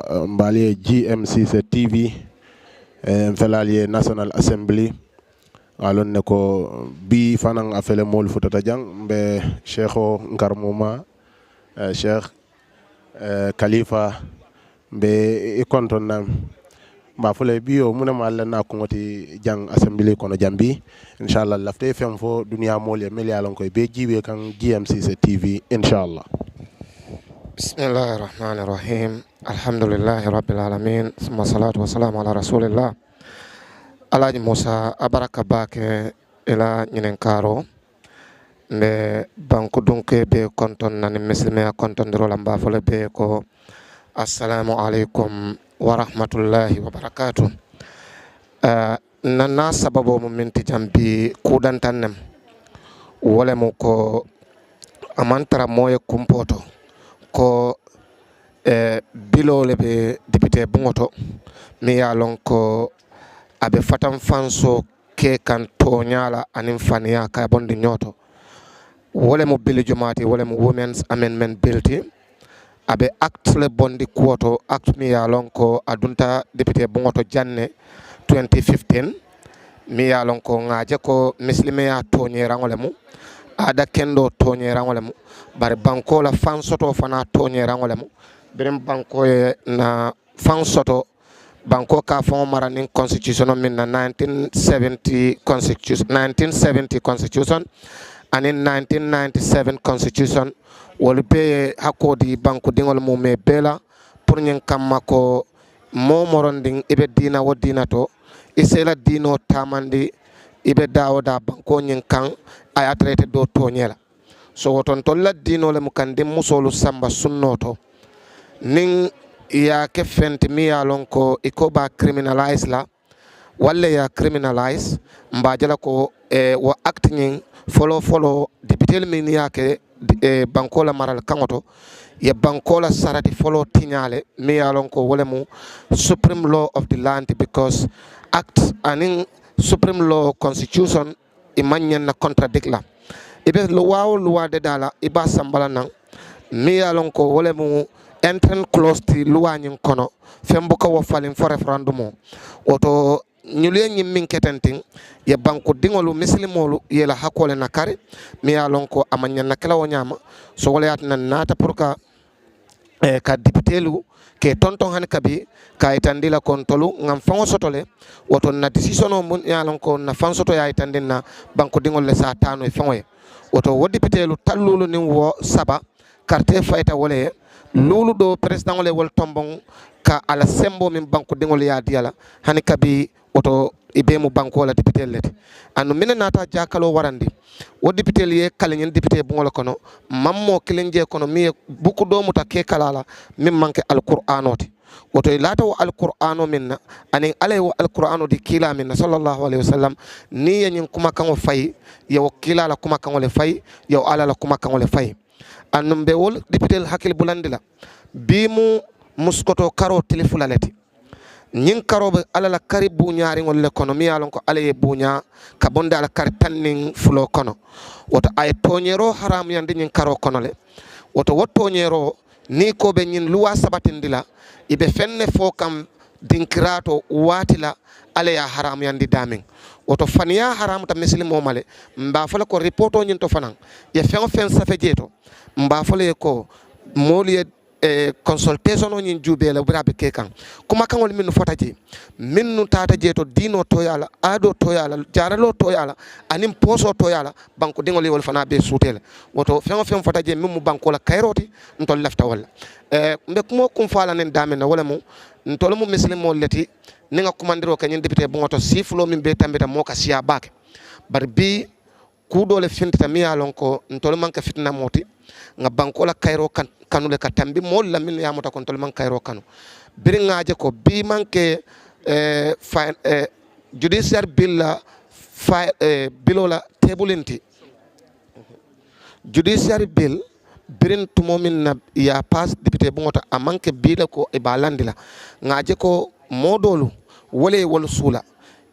mbali GMC TV felali National Assembly alon ne ko bi fanan afele mol futata jang be cheikho ngarmuma cheikh khalifa be konton nam ba fule biyo muna malla na ko ngoti jang assembly kono jambi inshallah lafte fem fo dunia mol e meli alon koy be jibe kan GMC TV inshallah. Bismillahir Rahmanir Rahim. Alhamdulillahi Rabbil Alamin. Summa salatu wassalamu ala Rasulillah. Alaji Musa abaraka bake ila nyinen karo mbe banku dunke be konton nani muslime konton diro lamba fole be ko assalamu alaikum wa rahmatullahi wa barakatuh. Nana sababu mo minti jambi kudantanem wole mo ko amantara moye kumpoto ko bilole be député bungoto mi ya lon ko abe fatan fanso ke kan toñala anin faniya ka bondi nyoto wole mo bili jumati wole mo women's amendment bill ti abe act le bondi kuoto act mi ya lon ko adunta député bungoto janne 2015 mi ya lon ko ngaje ko muslime ya toñera ngole mu ada kendo toñera ngole mu bare banko la fansoto fana toñera ngole mu berem banko na fansoto banko ka fon maranin constitution min na 1970 constitution and in 1997 constitution wol be hakodi banko dingol mum me bela pour nyen kamma ko momoronding ibe dina wodina to isela dino tamandi ibe dawoda banko nyen kan ay traité do toñela so woton to la dino le mukande musolu samba sunnoto ning ya ke fenti mi ya lon ko iko ba criminalize la walla ya criminalize mbajala ko wo acting follow député min ya ke banko la maral kangoto ya banko la sarati follow tinyale mi ya lon ko wala mu supreme law of the land because act anin supreme law constitution imanyen na contradict la ibe lo wawo loi de dala iba sambala nan mi ya lon ko wala mu entrance clause ti loi nyin kono fembo ko wo falin for referendum oto nyule nyi min ketenting ya banko dingolu muslimolu yela hakole nakare mi ya lon ko amanya nakala wonyama so wala yat nan nata pour ka ka député lu ke tonton han kabi ka itandila kontolu ngam fango sotole woto na decision o mun ya lon ko na fan soto ya itandina banko dingol le sa tano e fango woto wo député lu tallulu ni wo saba carte fayta wala lulu do président le wol tombon ka ala sembo min banko dingol ya diala hani kabi woto ibe mu banko la député leti anu minen nata jakalo warandi wo député liye kalenyen député bungol kono mammo kilenje kono mi buku do muta ke kalala min manke alqur'anoti woto lata wo alqur'ano minna ani alay wo alqur'ano di kila minna sallallahu alaihi wasallam ni yanyin kuma kan fay yow kila la kuma kan le fay yow ala la kuma kan le fay anu be wol député hakil bulandila bi mu muskoto karo telefulaleti nyin karobe ala la kari buñaari ngol l'économie alon ko ala ye buña ka bonde ala kari tanning fulo kono woto ay toñero haram yande nyin karo kono le woto wottoñero ni ko be nyin luwa sabatindila ibe fenne fo kam dinkirato watila ala ya haram yandi damin woto faniya haram ta muslimo male mba fala ko reporto nyin to fanan ye fen safe jeto mba fala ko moliye consultation on nyin jube la brabe kekan kuma kan wol minnu fotaji minnu tata jeto dino to yala ado to yala jaralo to yala anim poso to yala banko dingol wol fana be sutel woto fen fotaji mimmu banko la kayroti ntol lafta wala mbe kumo kum fala nen damena wala mu ntol mu muslimo leti ninga kumandiro kanyen député bungoto siflo min be tambita moka siya bake bar bi ku dole fintita mi yalon ko ntol manka fitna moti nga banko la kayro kanule ka tambi mol la min yamata kon tol man kayro kanu biri ngaje ko bi manke judicial bill la bilola tebulinti judicial bill birin tumo min na ya pass député bungota amanke bila ko e balandila ngaje ko modolu wole wol sula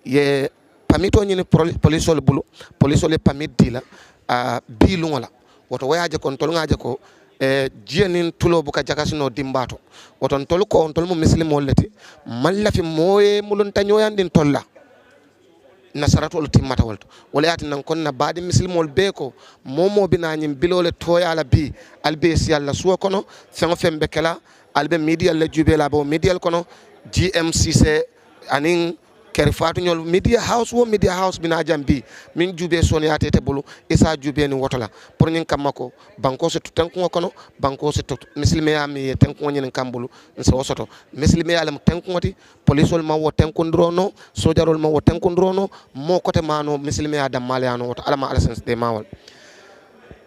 ye pamito nyini police le bulu police le pamit dila bilu ngola woto wayaje kon tol ngaje ko jianin tulo buka jakasino dimbato oton tol ko on tol mo muslimol leti malla fi moye mulun tanyoyandin tolla nasaratol timmata wolto wala yati nan konna baadi muslimol be ko momo binanyim bilole toyala bi albe si alla suwa kono fen fembe kala albe media la jubela bo media kono GMCC anin kere fatu ñol media house bina jambi min jube sonia tete bulu isa jube ni wotola pour ñin kamako banko se tanko kono banko se muslime ami tanko ñin kambulu so soto muslime alam tanko ngoti polisol ma wo tanko ndrono sojarol ma wo tanko ndrono mo kote mano muslime adam maliano woto alama alasens de mawol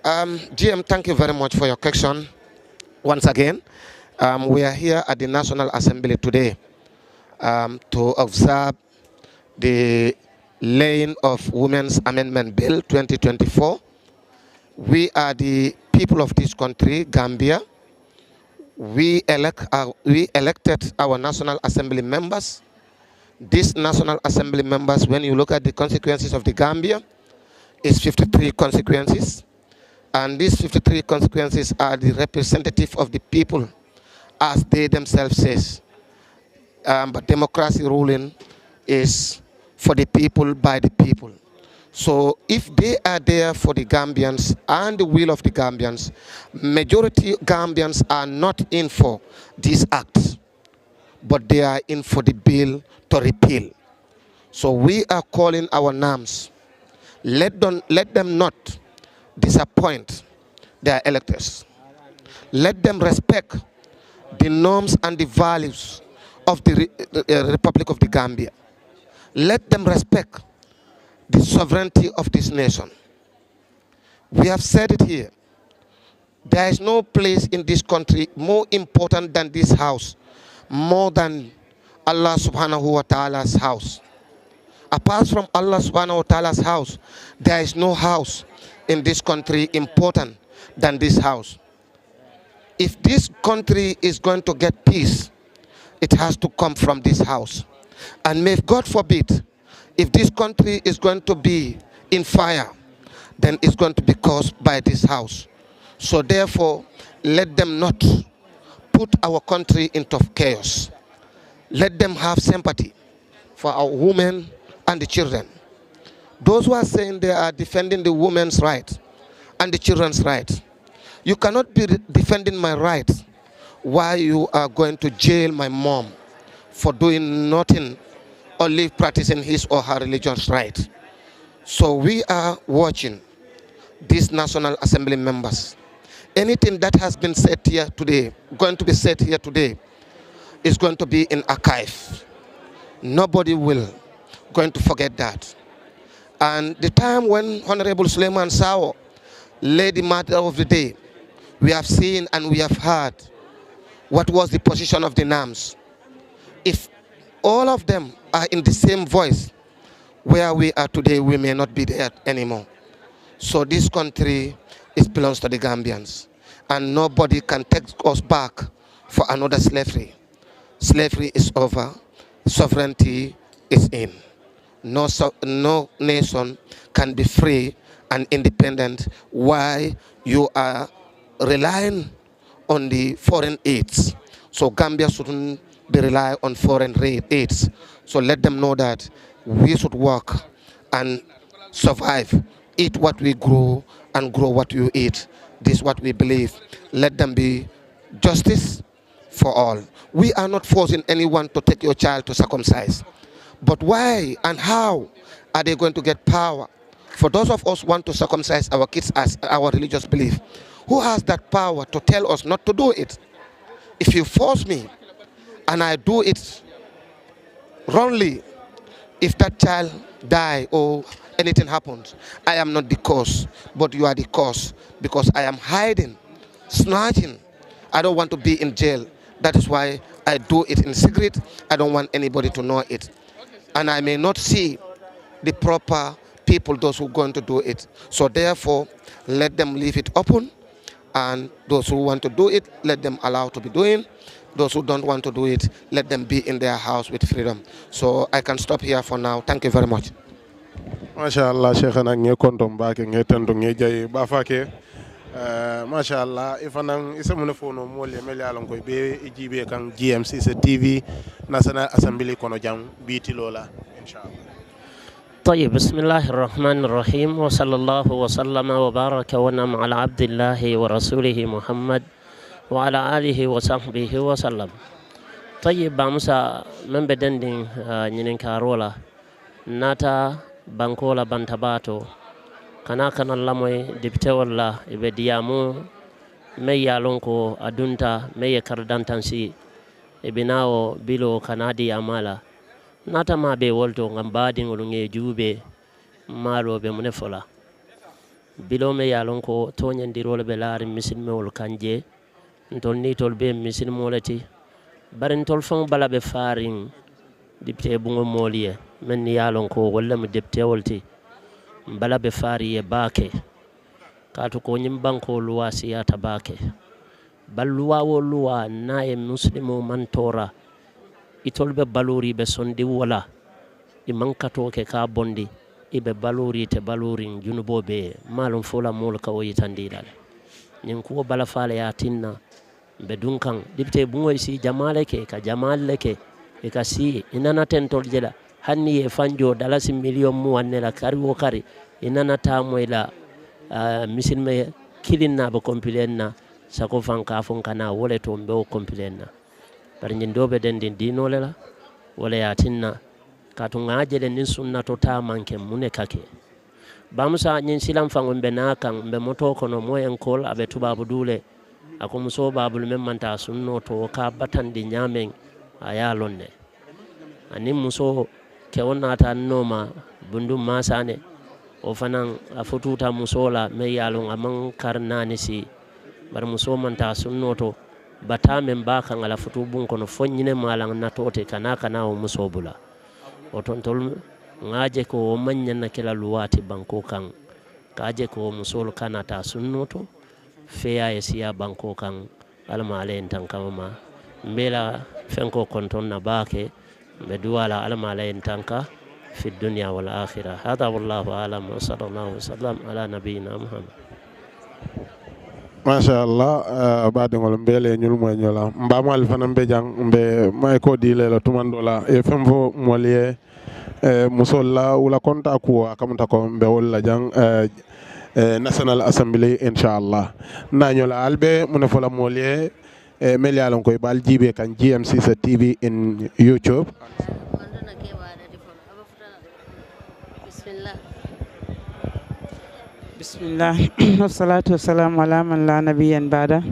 GM, thank you very much for your question once again. We are here at the National Assembly today to observe the laying of Women's Amendment Bill 2024. We are the people of this country, Gambia. We elected our National Assembly members. These National Assembly members, when you look at the consequences of the Gambia, is 53 consequences. And these 53 consequences are the representative of the people, as they themselves says. But democracy ruling is for the people, by the people. So if they are there for the Gambians and the will of the Gambians, majority Gambians are not in for these acts, but they are in for the bill to repeal. So we are calling our names. Let them not disappoint their electors. Let them respect the norms and the values of the Republic of the Gambia. Let them respect the sovereignty of this nation. We have said it here. There is no place in this country more important than this house, more than Allah subhanahu wa ta'ala's house. Apart from Allah subhanahu wa ta'ala's house, there is no house in this country important than this house. If this country is going to get peace, it has to come from this house. And may God forbid, if this country is going to be in fire, then it's going to be caused by this house. So therefore, let them not put our country into chaos. Let them have sympathy for our women and the children. Those who are saying they are defending the women's rights and the children's rights, you cannot be defending my rights while you are going to jail my mom for doing nothing, only practicing his or her religious right. So we are watching these National Assembly members. Anything that has been said here today, going to be said here today, is going to be in archive. Nobody will going to forget that. And the time when Honorable Suleiman Sao laid the matter of the day, we have seen and we have heard what was the position of the NAMs. If all of them are in the same voice, where we are today, we may not be there anymore. So this country belongs to the Gambians, and nobody can take us back for another slavery. Slavery is over, sovereignty is in. No nation can be free and independent while you are relying on the foreign aids. So Gambia shouldn't be relying on foreign aids. So let them know that we should work and survive, eat what we grow and grow what you eat. This is what we believe. Let them be justice for all. We are not forcing anyone to take your child to circumcise. But why and how are they going to get power? For those of us who want to circumcise our kids as our religious belief, who has that power to tell us not to do it? If you force me and I do it wrongly, if that child die or anything happens, I am not the cause, but you are the cause, because I am hiding, snatching. I don't want to be in jail. That is why I do it in secret. I don't want anybody to know it. And I may not see the proper people, those who are going to do it. So therefore, let them leave it open. And those who want to do it, let them allow to be doing. Those who don't want to do it, let them be in their house with freedom. So I can stop here for now. Thank you very much. Mashallah, Sheikh, nge kontom ba ke nge tendo nge jay ba fa ke Mashallah ifanan isa mun fono mole mele alon koy be jibe kan GMC TV National Assembly kono jam biti lola inshallah. طيب بسم الله الرحمن الرحيم وصلى الله وسلم وبارك ونعم على عبد الله ورسوله محمد وعلى آله وصحبه وسلم. طيب بامسا من بدندين نين كارولا ناتا بانكولا بانتباتو kana kana lamoy député walla ibe diamu me yalonko adunta me kardantansi ibe nawo bilo kanadi amala nata ma be wolto ngam baadi ngol nge jube malo be munefola bilo me yalonko to nyandirole be laari misilmewol kanje ntol ni tol be misilmolati barin tol fon bala be faring député bungo moliye men yalonko walla mo député wolti bala be fari ye bake katu ko nyim banko luwa siyata bake balluwa wo luwa na e muslimo mantora itol be baluri be sondi wala e mankato ke ka bondi ibe baluri te baluri junubo be malum fola mol ka o yitandilal nyin ko bala fala ya tinna be dunkan dipte bungo si jamale ke ka jamalle ke e ka si inana tentol jela hanni e fanjo dalasi million mu wannela kari wo kari inana tamoyla misilme kilinna be compilenna sako fanka fon kana wole to mbe o compilenna bar nyindobe den din dinole la wala yatinna katu ngajele nin sunna to ta manke mune kake bamsa nyin silam fango be nakan be moto kono moyen kol abe tubabu dule ako muso babul mem manta sunno to ka batandi nyamen ayalonne ani muso ke wonnata noma bundum masane o fanan a fotuta musola me yalon aman karnani si bar muso manta sunnoto bata men baka ngala fotu bun kono fonyine malang natote kana o muso bula o tontol ngaje ko manyan na kila luwati banko kan kaje ko musol kana ta sunnoto feya siya banko kan almale tan kama mbela fenko konton na bake بدوالا على ما لا ينتنك في الدنيا والآخرة هذا والله أعلم وصلى الله وسلم على نبينا محمد ما شاء الله بعد ngol mbele ñul mo ñola mbama al fanam be jang be may ko dile la tumandola e femfo molie musolla wala konta ko akamta ko be wala jang National Assembly inshallah na ñola albe mun fola molie melialon koy bal jibe kan GMC TV in YouTube. Bismillah wassalatu wassalamu ala man la nabiyyan ba'da.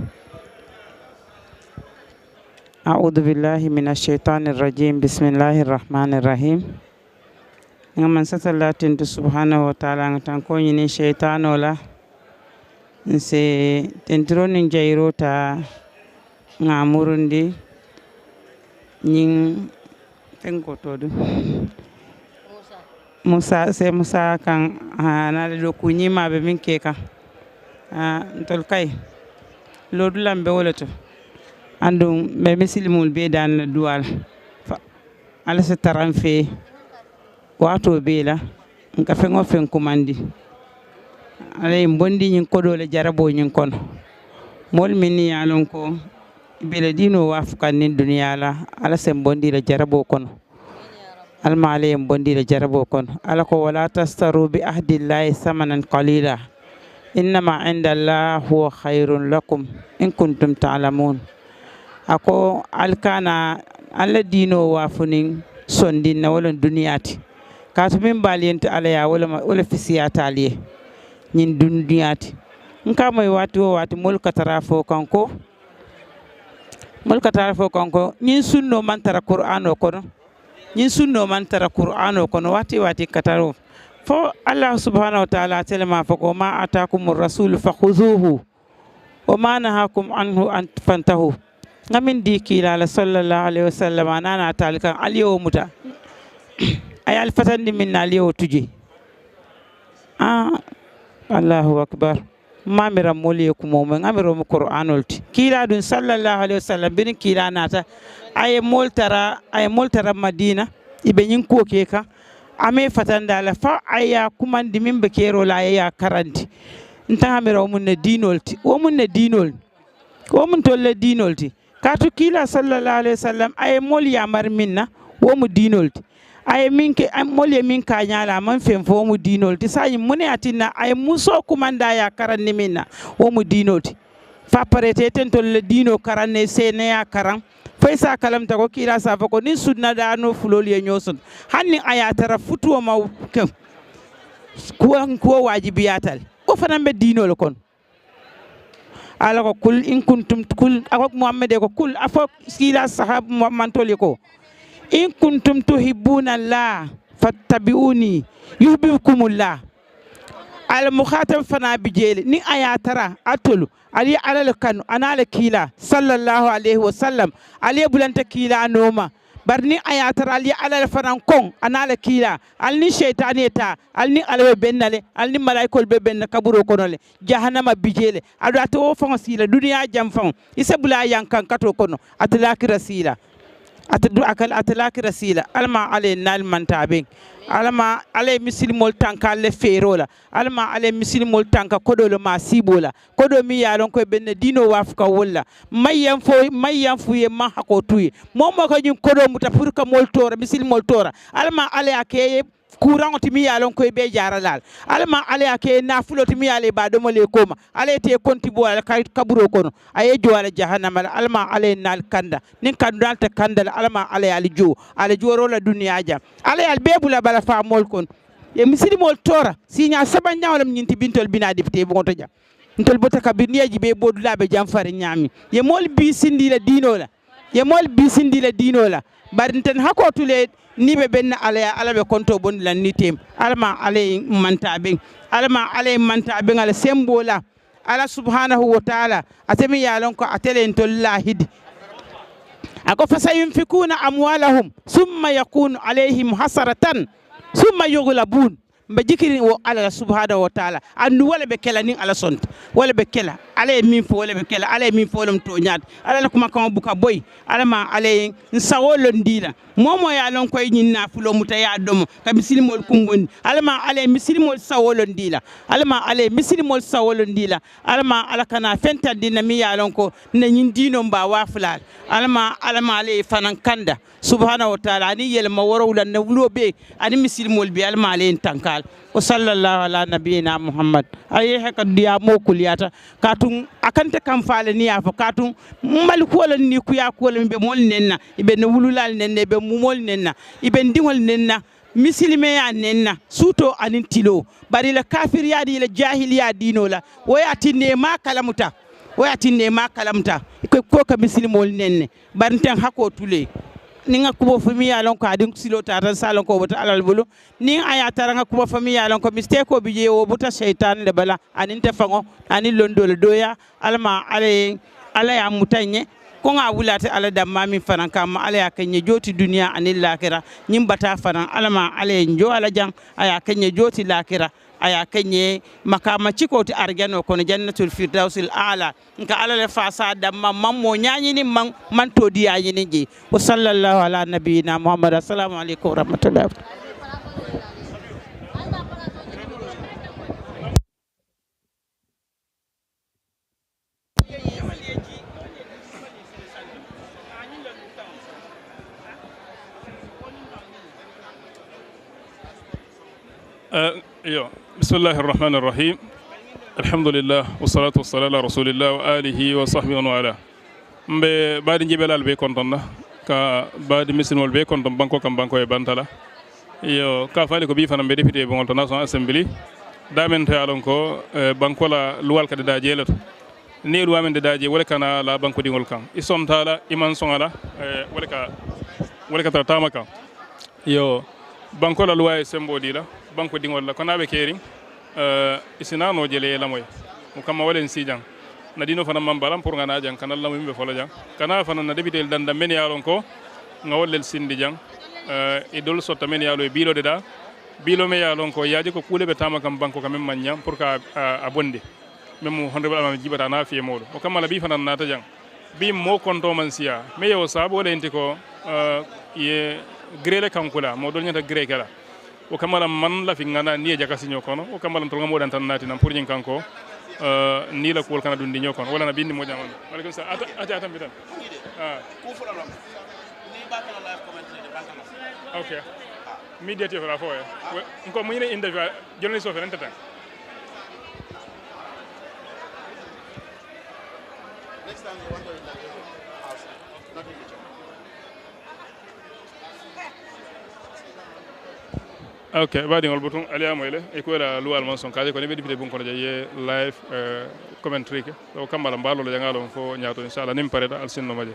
A'udhu billahi minash shaitanir rajim. Bismillahir rahmanir rahim. Ngaman sallatin tu subhanahu wa ta'ala ngatan ko ni shaitanola nse tentronin jairota ngamurundi ñing tenko todo Musa kan na do ku ñima be min ke kan tol kay lodu lambe wolato andum be muslimul be dan la duwal ala se taran fe wato be la nka fe ngo fen kumandi ala mbondi ñin kodo le jarabo ñin kono mol minni yalon ko bele dino wafukan nin duniya la ala sen bondi la jarabo kono alma ale bondi la jarabo kono ala ko wala tastaru bi ahdillahi samanan qalila innama inda allah huwa khairun lakum in kuntum ta'lamun ako alkana ala dino wafunin sondin na wala duniyati katu min baliyente ala ya wala fisiyata aliye nin duniyati nka moy wati mol katara fo kanko ñin sunno man tara qur'ano kono wati kataro fo allah subhanahu wa ta'ala telema fako ma atakumur rasul fakhuzuhu wa ma nahakum anhu an fantahu ngamin di kila sallallahu alaihi wasallam nana talika aliyo muta ay alfatandi min aliyo tuji allahu akbar mamira moliye kumo men amiro mo qur'anolti kila dun sallallahu alaihi wasallam bin kila nata ay moltara madina ibe nyin ko keka ame fatanda la fa aya kumandi min be kero la ya karanti ntahamira o mun ne dinolti o mun ne dinol o mun tolle dinolti katu kila sallallahu alaihi wasallam ay mol yamar minna wo mu dinolti ay min ke mol ye min ka nyala man fen fo mu dinolti sayi mune atina ay muso kumanda ya karanni minna wo mu dinolti fa parete ten tolle dino karanne sene ya karan faysa kalam ta ko kila sa fa ko ni sunna da no fulol ye nyoson hanni ayatara futuo ma ko wajibiyatal o fana be dinol kon ala ko kul in kuntum kul akok muhammad ko kul afok sila sahab man toli ko in kuntum tuhibbuna allah fattabi'uni yuhibbukumullah al mukhatab fana bijele ni ayatara atolu ali alal kanu anala kila sallallahu alaihi wasallam ali bulanta kila noma barni ayatara ali alal fanan kon anala kila alni shaytani ta alni alwe bennale alni malaikol be benna kaburo konole jahannama bijele adu ato fon sila duniya jam fon isabula yankan kato kono atlaki rasila atadu akal atlaki rasila alma ale nal mantabe alma ale misilmol tanka le ferola alma ale misilmol tanka kodolo ma sibola kodo mi yalon ko benne dino wafka wala mayyan fu ye ma hako tuye momo ko nyum kodo muta pour ka mol tora misilmol tora alma ale akeye courant timi yalon ko be jaralal alma ale ake nafulo timi yale ba do mole koma ale te kontibo al kaburo kono aye jo ala jahannama alma ale nal kanda nin kandal ta kandal alma ale jo rola duniya ja ale al bebula bala fa mol kon e misidi mol tora sinya saban nyawlam nyinti bintol bina dipte bo to ja ntol bota kabirniyaji be bodula be jamfare nyami ye mol bi sindi la dinola ye mol bi sindi la dinola barinten hakotule ni be benna ala be konto bon lan nitem alma ale manta be ala sembola ala subhanahu wa ta'ala atemi yalon ko atelen to lahid ako fasayunfikuna amwalahum summa yakunu alaihim hasaratan summa yughlabun mbe jikiri wo ala subhanahu wa ta'ala andu wala be kela nin ala sont wala be kela ala min fo wala be kela ala min fo lom to nyaat ala kuma kam buka boy ala ma ala nsawolo ndila momo ya lon koy nyinna fulo mutaya domo kam silmol kungon ala ma ala misilmol sawolo ndila ala ma ala misilmol sawolo ndila ala ma ala kana fenta dina mi ya lon ko na nyin dino mba wafulal ala ma ala fanan kanda subhanahu wa ta'ala ani yel ma woro lan na wulobe ani misilmol bi ala ma ala tankal wa sallallahu ala nabiyina muhammad ayi haka diya mo kuliyata katun akante kam faale ni afa katun mal ko ni kuya ko be mol nenna ibe ne wululal nenne be mumol nenna ibe ndingol nenna misilime ya nenna suto anin tilo bari la kafir ya di la jahiliya dino la wayati ne ma kalamuta ko ka misilimol nenne bari tan hako tule ninga kubo fami yalon ko adin silo tatan salon ko bota alal bulu nin aya taranga kubo fami yalon ko mistake ko biye wo buta shaytan le bala anin te fango anin londol doya alma ala ya mutanye ko nga wulate ala damma min fanan kam ala ya kanye joti duniya anil lakira nyim bata fanan alma ala njo ala jang aya kanye joti lakira aya kanye makama cikoti argano kono jannatul firdausil aala nka ala le fasa damma mammo nyaani ni man to diya ni ji wa sallallahu ala nabiyina muhammad assalamu alaikum warahmatullahi bismillahi irrahmani irrahim alhamdulillah wassalatu wassalamu ala rasulillah wa alihi wa sahbihi wa wala mbe baadi jibelal be kontonna ka baadi misinol be konton banko kam banko e bantala yo ka faali ko bi fana mbe député be ngol to national assembly damen to yalon ko banko la luwal kade da jelato ni lu amen de daje wala kana la banko dingol kam isontala iman songala wala ka tama kam yo banko la luwa e sembodi la banko dingol la konabe kering isina no jele la moy mo kam walen sijan na dino fana mambalam pour ngana jang kanal la mimbe fola jang kana fana na debitel danda men yalon ko ngawol sindi jang e dol sotta men yalo e bilo de da bilo me yalon ko yaaji ko kule be tama kam banko kam manyam pour ka abonde memo honorable am jibata na fiye modo o kam la bi fana na ta jang bi mo konto man siya me yo sabo le intiko ye grele kankula mo dol nyata grele kala o kamala man la fi ngana ni jaka sinyo kono o kamala to ngamo dan tan nati nam pour nyin kanko ni la kuwol kana ɗum ndi ñokon wala na bindi mo jaman waleykum salam ata tan bitan ok médiatif la fo e ko mo ñine interview journaliste o fe renta tan Next time you want to interview outside, not in the church. ok baɗigol botum aliyamoyle e koyla luwal man son kaje ko ne ɓe député bun kono je live commentary ke o kambala mbalolo jangalo on fo ñaato inchallah nim pareta alsinno maje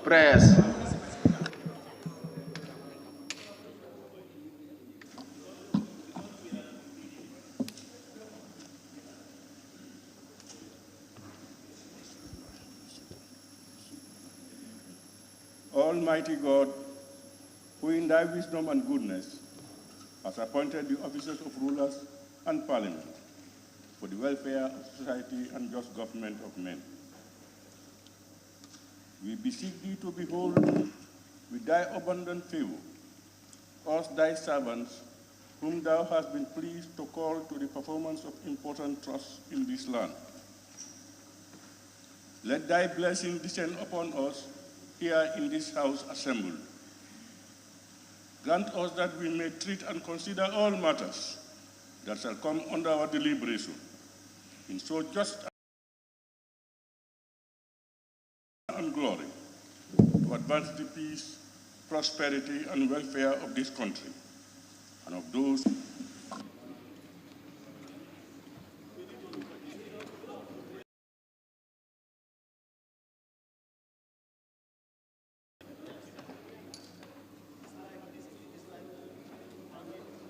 Prayers. Almighty God, who in thy wisdom and goodness has appointed the officers of rulers and parliament for the welfare of society and just government of men. We beseech thee to behold with thy abundant favor us thy servants, whom thou hast been pleased to call to the performance of important trusts in this land. Let thy blessing descend upon us here in this house assembled. Grant us that we may treat and consider all matters that shall come under our deliberation in so just and glory to advance the peace, prosperity, and welfare of this country and of those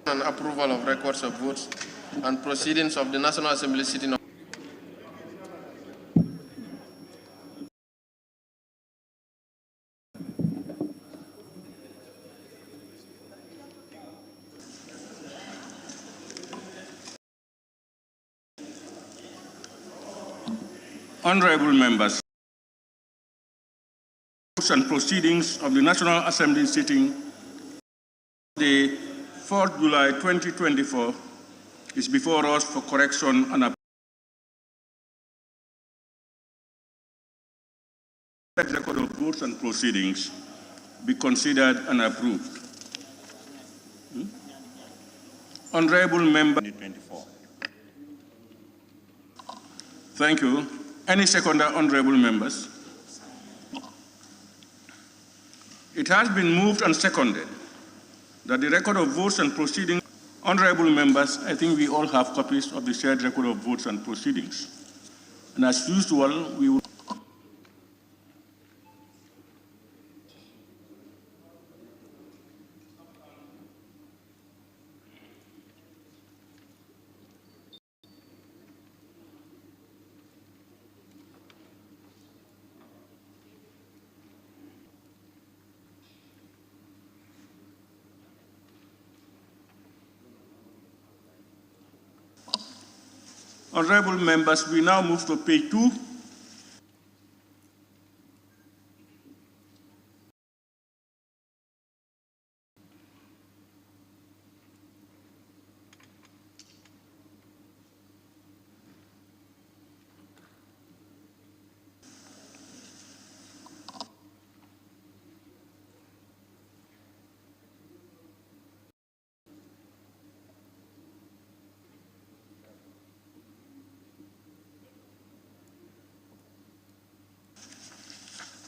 And approval of records of votes and proceedings of the National Assembly sitting. honorable members and proceedings of the National Assembly sitting the 4th July 2024 is before us for correction and approval. Record of votes and proceedings be considered and approved. Honorable member 2024. Thank you. Any seconder, honorable members? It has been moved and seconded that the record of votes and proceedings Honorable members, I think we all have copies of the shared record of votes and proceedings. And as usual, we will Honorable members, we now move to page 2.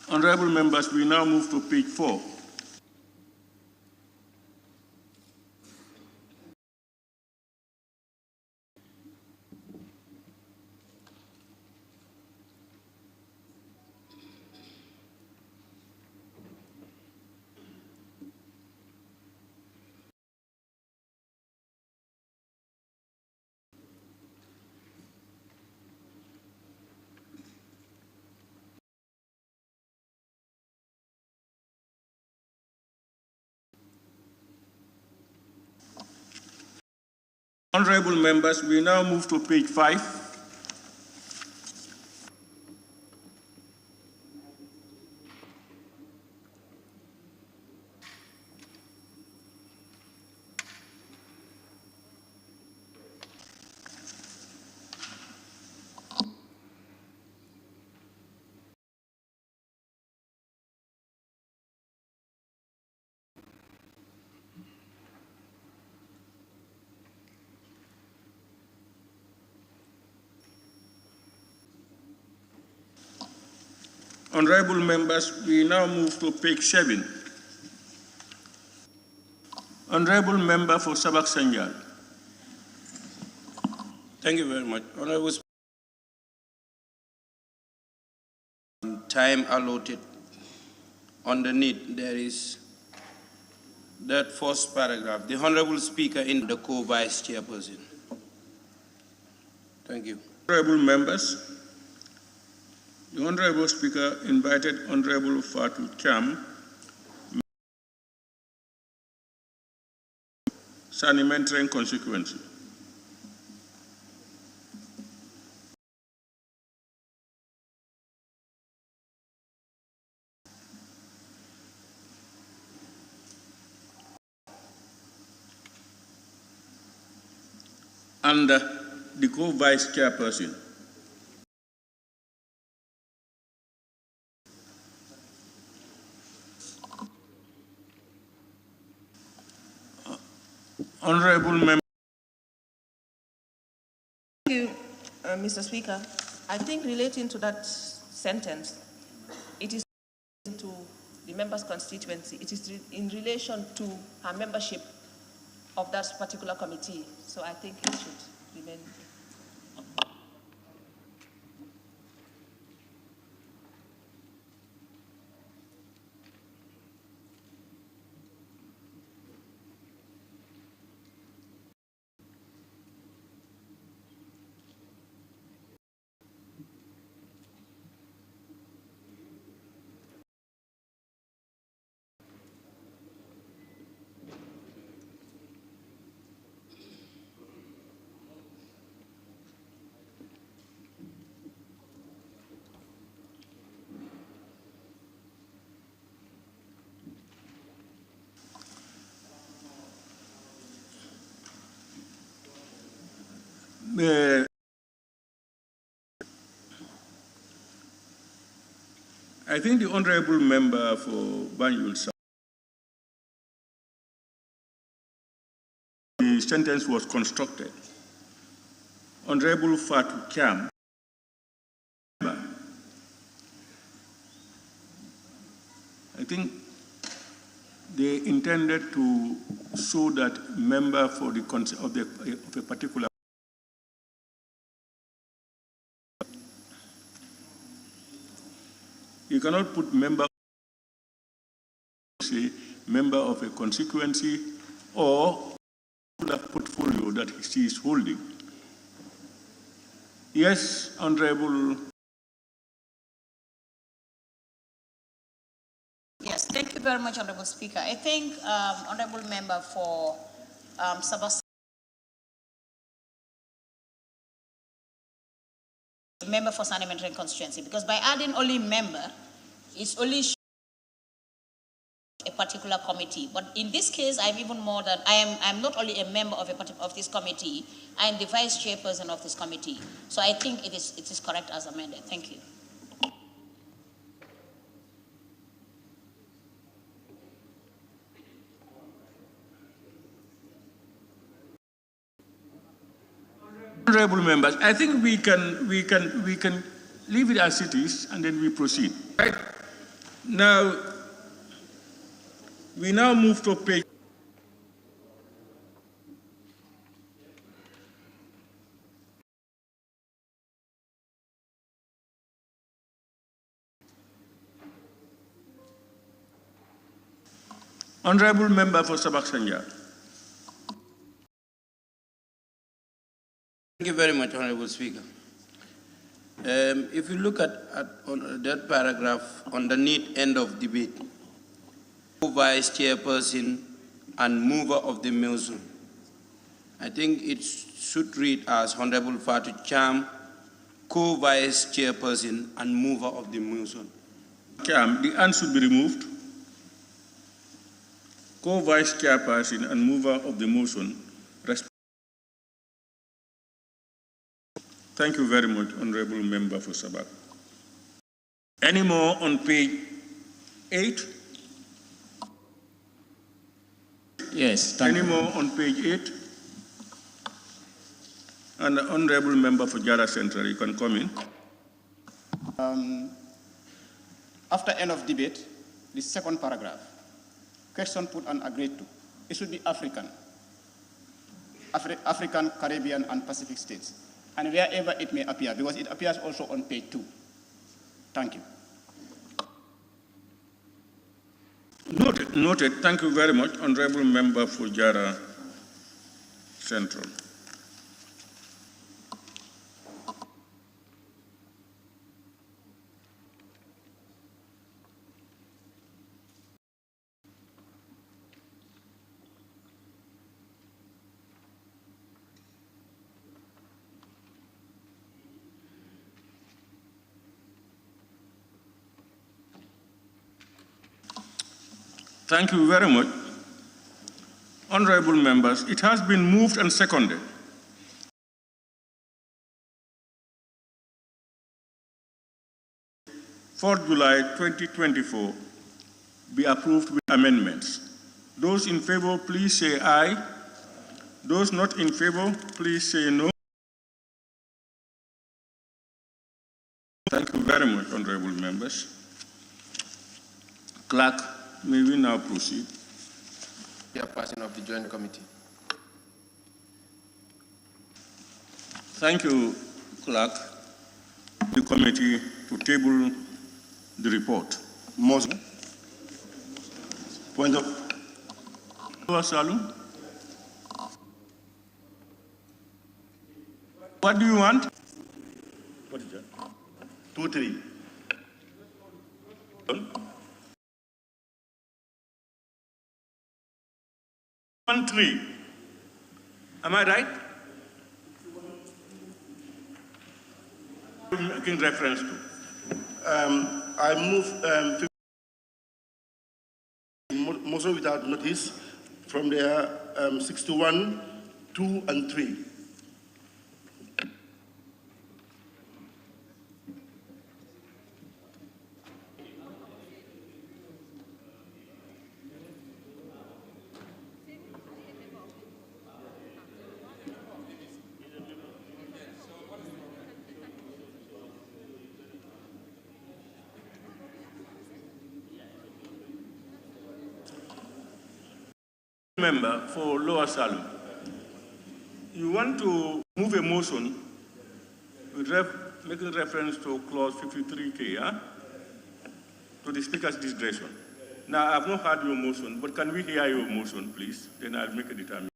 Honorable members, we now move to page 4. Honorable members, we now move to page 5. Honorable members, we now move to page 7. Honorable member for Sabak Senjal. Thank you very much. Honorable Speaker, time allotted. Underneath, there is that first paragraph. The Honorable Speaker in the co-vice chairperson. Thank you. Honorable members, the Honorable Speaker invited Honorable Fatou Cham, Sanimentering constituency. And the co-vice chairperson. Honorable member. Thank you, Mr. Speaker. I think relating to that sentence, it is to the member's constituency. It is in relation to her membership of that particular committee. So I think it should remain. I think the honorable member for Banjul South, the sentence was constructed. Honorable Fatou Cham, I think they intended to show that member for the of a particular. You cannot put member, say, member of a constituency or a portfolio that he is holding. Yes, Honorable. Yes, thank you very much, Honorable Speaker. I think Honorable Member for Sabas, member for Sandimentary constituency, because by adding only member, it's only a particular committee. But in this case, I'm even more than I'm not only a member of this committee, I'm the vice chairperson of this committee. So I think it is correct as amended. Thank you. Honorable members, I think we can leave it as it is and then we proceed. Right? Now, we now move to page. Honorable Member for Sabak Senja. Thank you very much, Honorable Speaker. If you look at on that paragraph, underneath end of debate, vice chairperson and mover of the motion, I think it should read as Honorable Fatu Cham, co-vice chairperson and mover of the motion. Cham, the and should be removed. Co-vice chairperson and mover of the motion. Thank you very much, Honorable Member for Sabak. Any more on page 8? Yes. Any more on page 8? And the Honorable Member for Jara Central, you can come in. After end of debate, the second paragraph, question put and agreed to. It should be African, Caribbean, and Pacific states, and wherever it may appear, because it appears also on page 2. Thank you. Noted, noted. Thank you very much, Honorable Member for Jara Central. Thank you very much. Honorable members, it has been moved and seconded. July 2024 be approved with amendments. Those in favor, please say aye. Those not in favor, please say no. Thank you very much, honorable members. Clerk, may we now proceed? Chairperson of the Joint Committee. Thank you, Clerk. The committee to table the report. Motion. Point of. Salum. What do you want? What is that? 2, 3. 1, 3. Am I right? Making reference to. I move motion without notice from there 61, 2, and 3. Member for Lower Salem, you want to move a motion with making reference to clause 53K, to the Speaker's discretion. Now, I've not heard your motion, but can we hear your motion, please? Then I'll make a determination.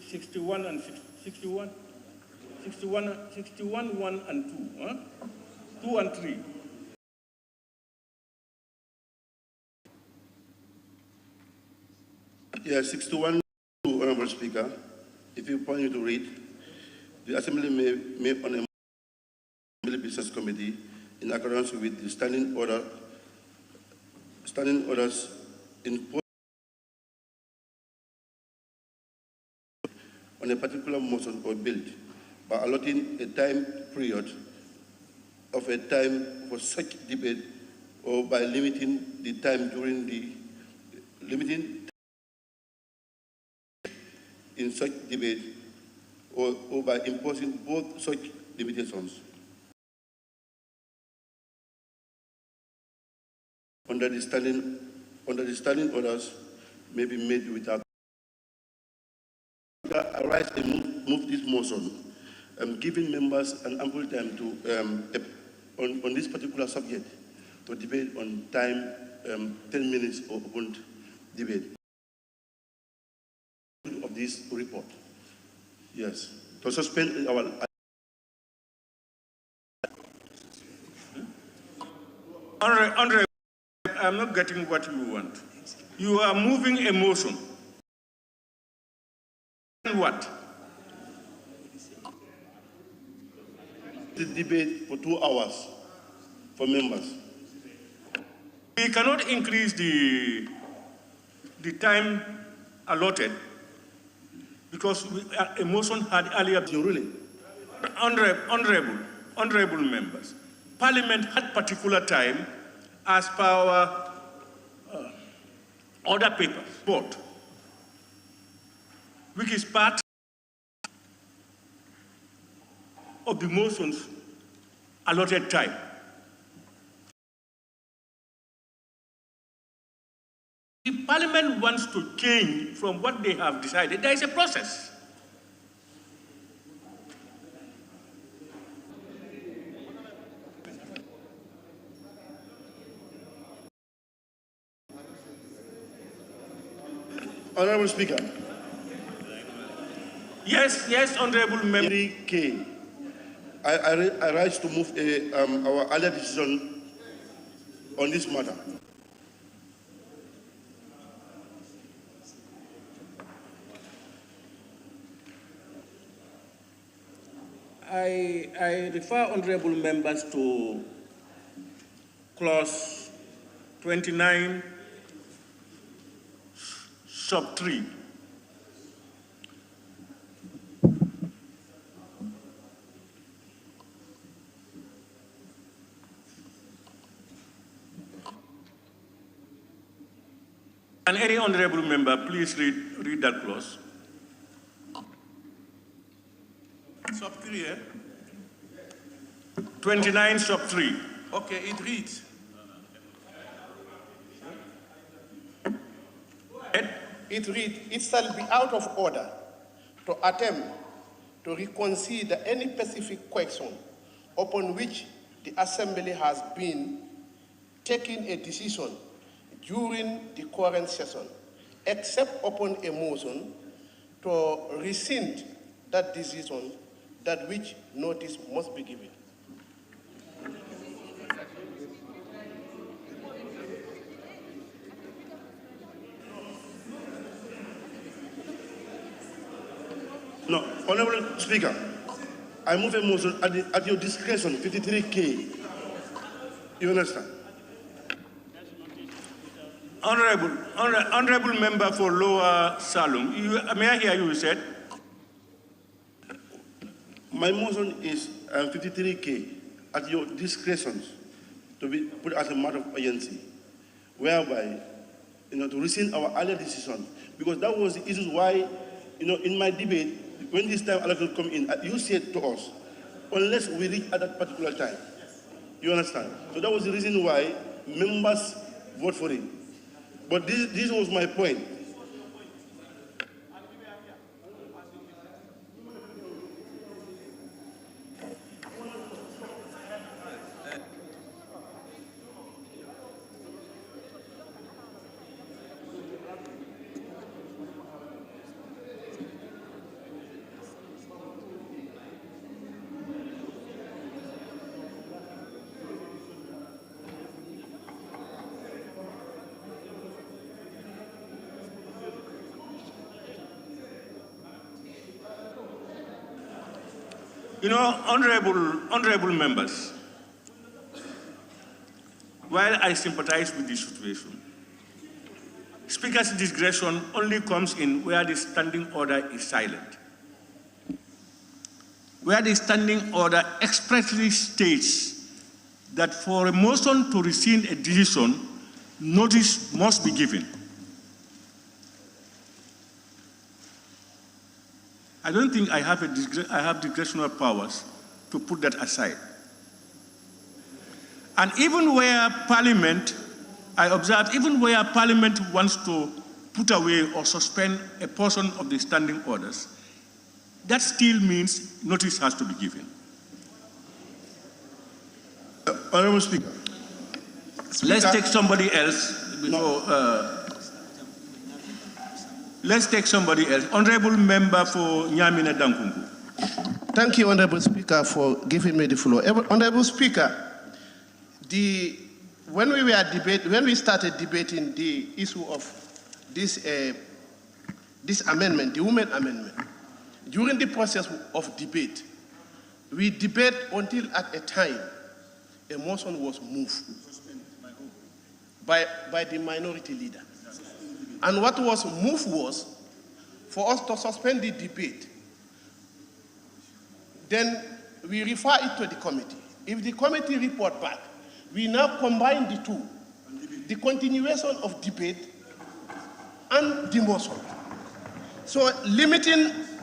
61 and 61, 1 and 2, 2 and 3. Yeah, 61, Honorable Speaker. If you point me to read, the Assembly may make on a Assembly Business Committee in accordance with the standing orders in on a particular motion or bill by allotting a time period of a time for such debate or by limiting the time during the in such debate or by imposing both such limitations. Under the standing orders may be made without. I rise and move this motion, giving members an ample time to on this particular subject to debate on time, 10 minutes of open debate of this report. Yes, to suspend our. Honorable, I'm not getting what you want. You are moving a motion. What? The debate for 2 hours for members. We cannot increase the time allotted because a motion had earlier. You really? Honorable members, Parliament had particular time as per our order paper, vote, which is part of the motion's allotted time. If Parliament wants to change from what they have decided, there is a process. Honorable Speaker. Yes, Honorable Member. K. I rise to move our earlier decision on this matter. I refer honorable members to clause 29, sub 3. Can any honorable member please read that clause? Sub 3, eh? 29 sub 3. Okay, it reads. It reads, it shall be out of order to attempt to reconsider any specific question upon which the Assembly has been taking a decision during the current session, except upon a motion to rescind that decision, that which notice must be given. No, Honorable Speaker, I move a motion at your discretion, 53K. You understand? Honorable member for Lower Salem, may I hear you said? My motion is 53K at your discretion to be put as a matter of urgency, whereby, to rescind our earlier decision, because that was the issue why, in my debate, when this time allotment come in, you said to us, unless we reach at that particular time. You understand? So that was the reason why members vote for it. But this was my point. You know, honorable members, while I sympathize with this situation, Speaker's discretion only comes in where the standing order is silent. Where the standing order expressly states that for a motion to rescind a decision, notice must be given. I don't think I have discretionary powers to put that aside. And even where Parliament, I observe, even where Parliament wants to put away or suspend a portion of the standing orders, that still means notice has to be given. Honorable Speaker. Let's take somebody else before. Let's take somebody else. Honorable Member for Nyamina Dankungu. Thank you, Honorable Speaker, for giving me the floor. Honorable Speaker, when we started debating the issue of this amendment, the Women Amendment, during the process of debate, we debate until at a time a motion was moved by the minority leader. And what was moved was for us to suspend the debate. Then we refer it to the committee. If the committee report back, we now combine the two, the continuation of debate and the motion. So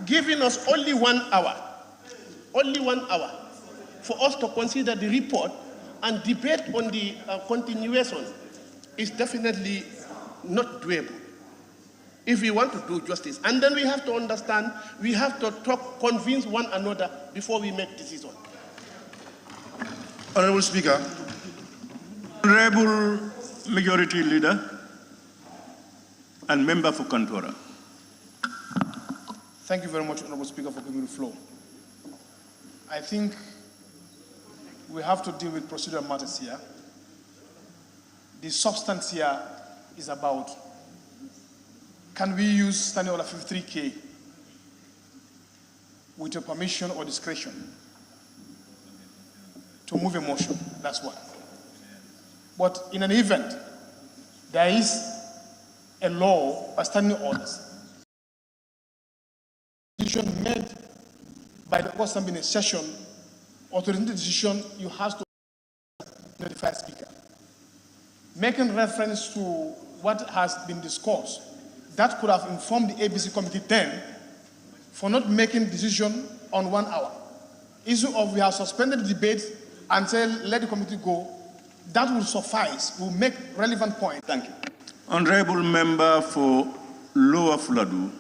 giving us only 1 hour for us to consider the report and debate on the continuation is definitely not doable if we want to do justice. And then we have to understand, we have to convince one another before we make decisions. Honorable Speaker. Honorable Majority Leader and Member for Kantora. Thank you very much, Honorable Speaker, for giving me the floor. I think we have to deal with procedural matters here. The substance here is about, can we use Standing Order 53K with your permission or discretion to move a motion? That's one. But in an event, there is a law or standing orders. Decision made by the person in a session, or to the decision, you have to notify Speaker. Making reference to what has been discussed, that could have informed the ABC committee then for not making decision on 1 hour. Issue of we have suspended the debate and say let the committee go, that will suffice, will make relevant points. Thank you. Honorable Member for Lower Fuladu.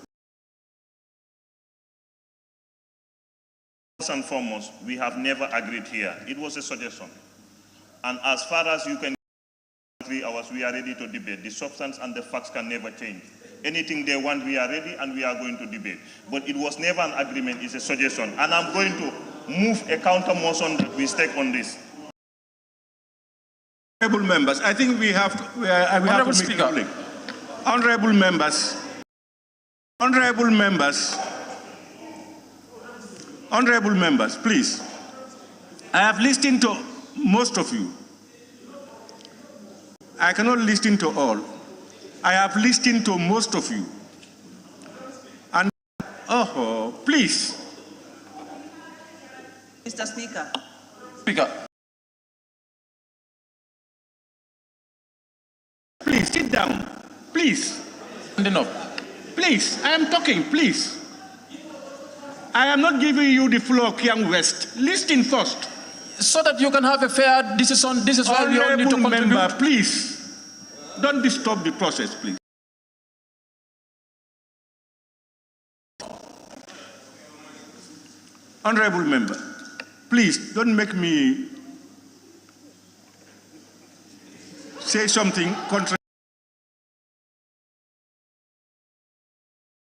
First and foremost, we have never agreed here. It was a suggestion. And as far as you can 3 hours, we are ready to debate. The substance and the facts can never change. Anything they want, we are ready and we are going to debate. But it was never an agreement, it's a suggestion. And I'm going to move a counter motion that we stake on this. Honorable members, I think we have to, make it public. Honorable members, please. I have listened to most of you. I cannot listen to all. I have listened to most of you. And, please. Mr. Speaker. Speaker. Please, sit down. Please. Please, I am talking, please. I am not giving you the floor, Kiang West. Listen first. So that you can have a fair decision, this is why we all need to contribute. Member, please. Don't disturb the process, please. Honorable member, please don't make me say something contrary.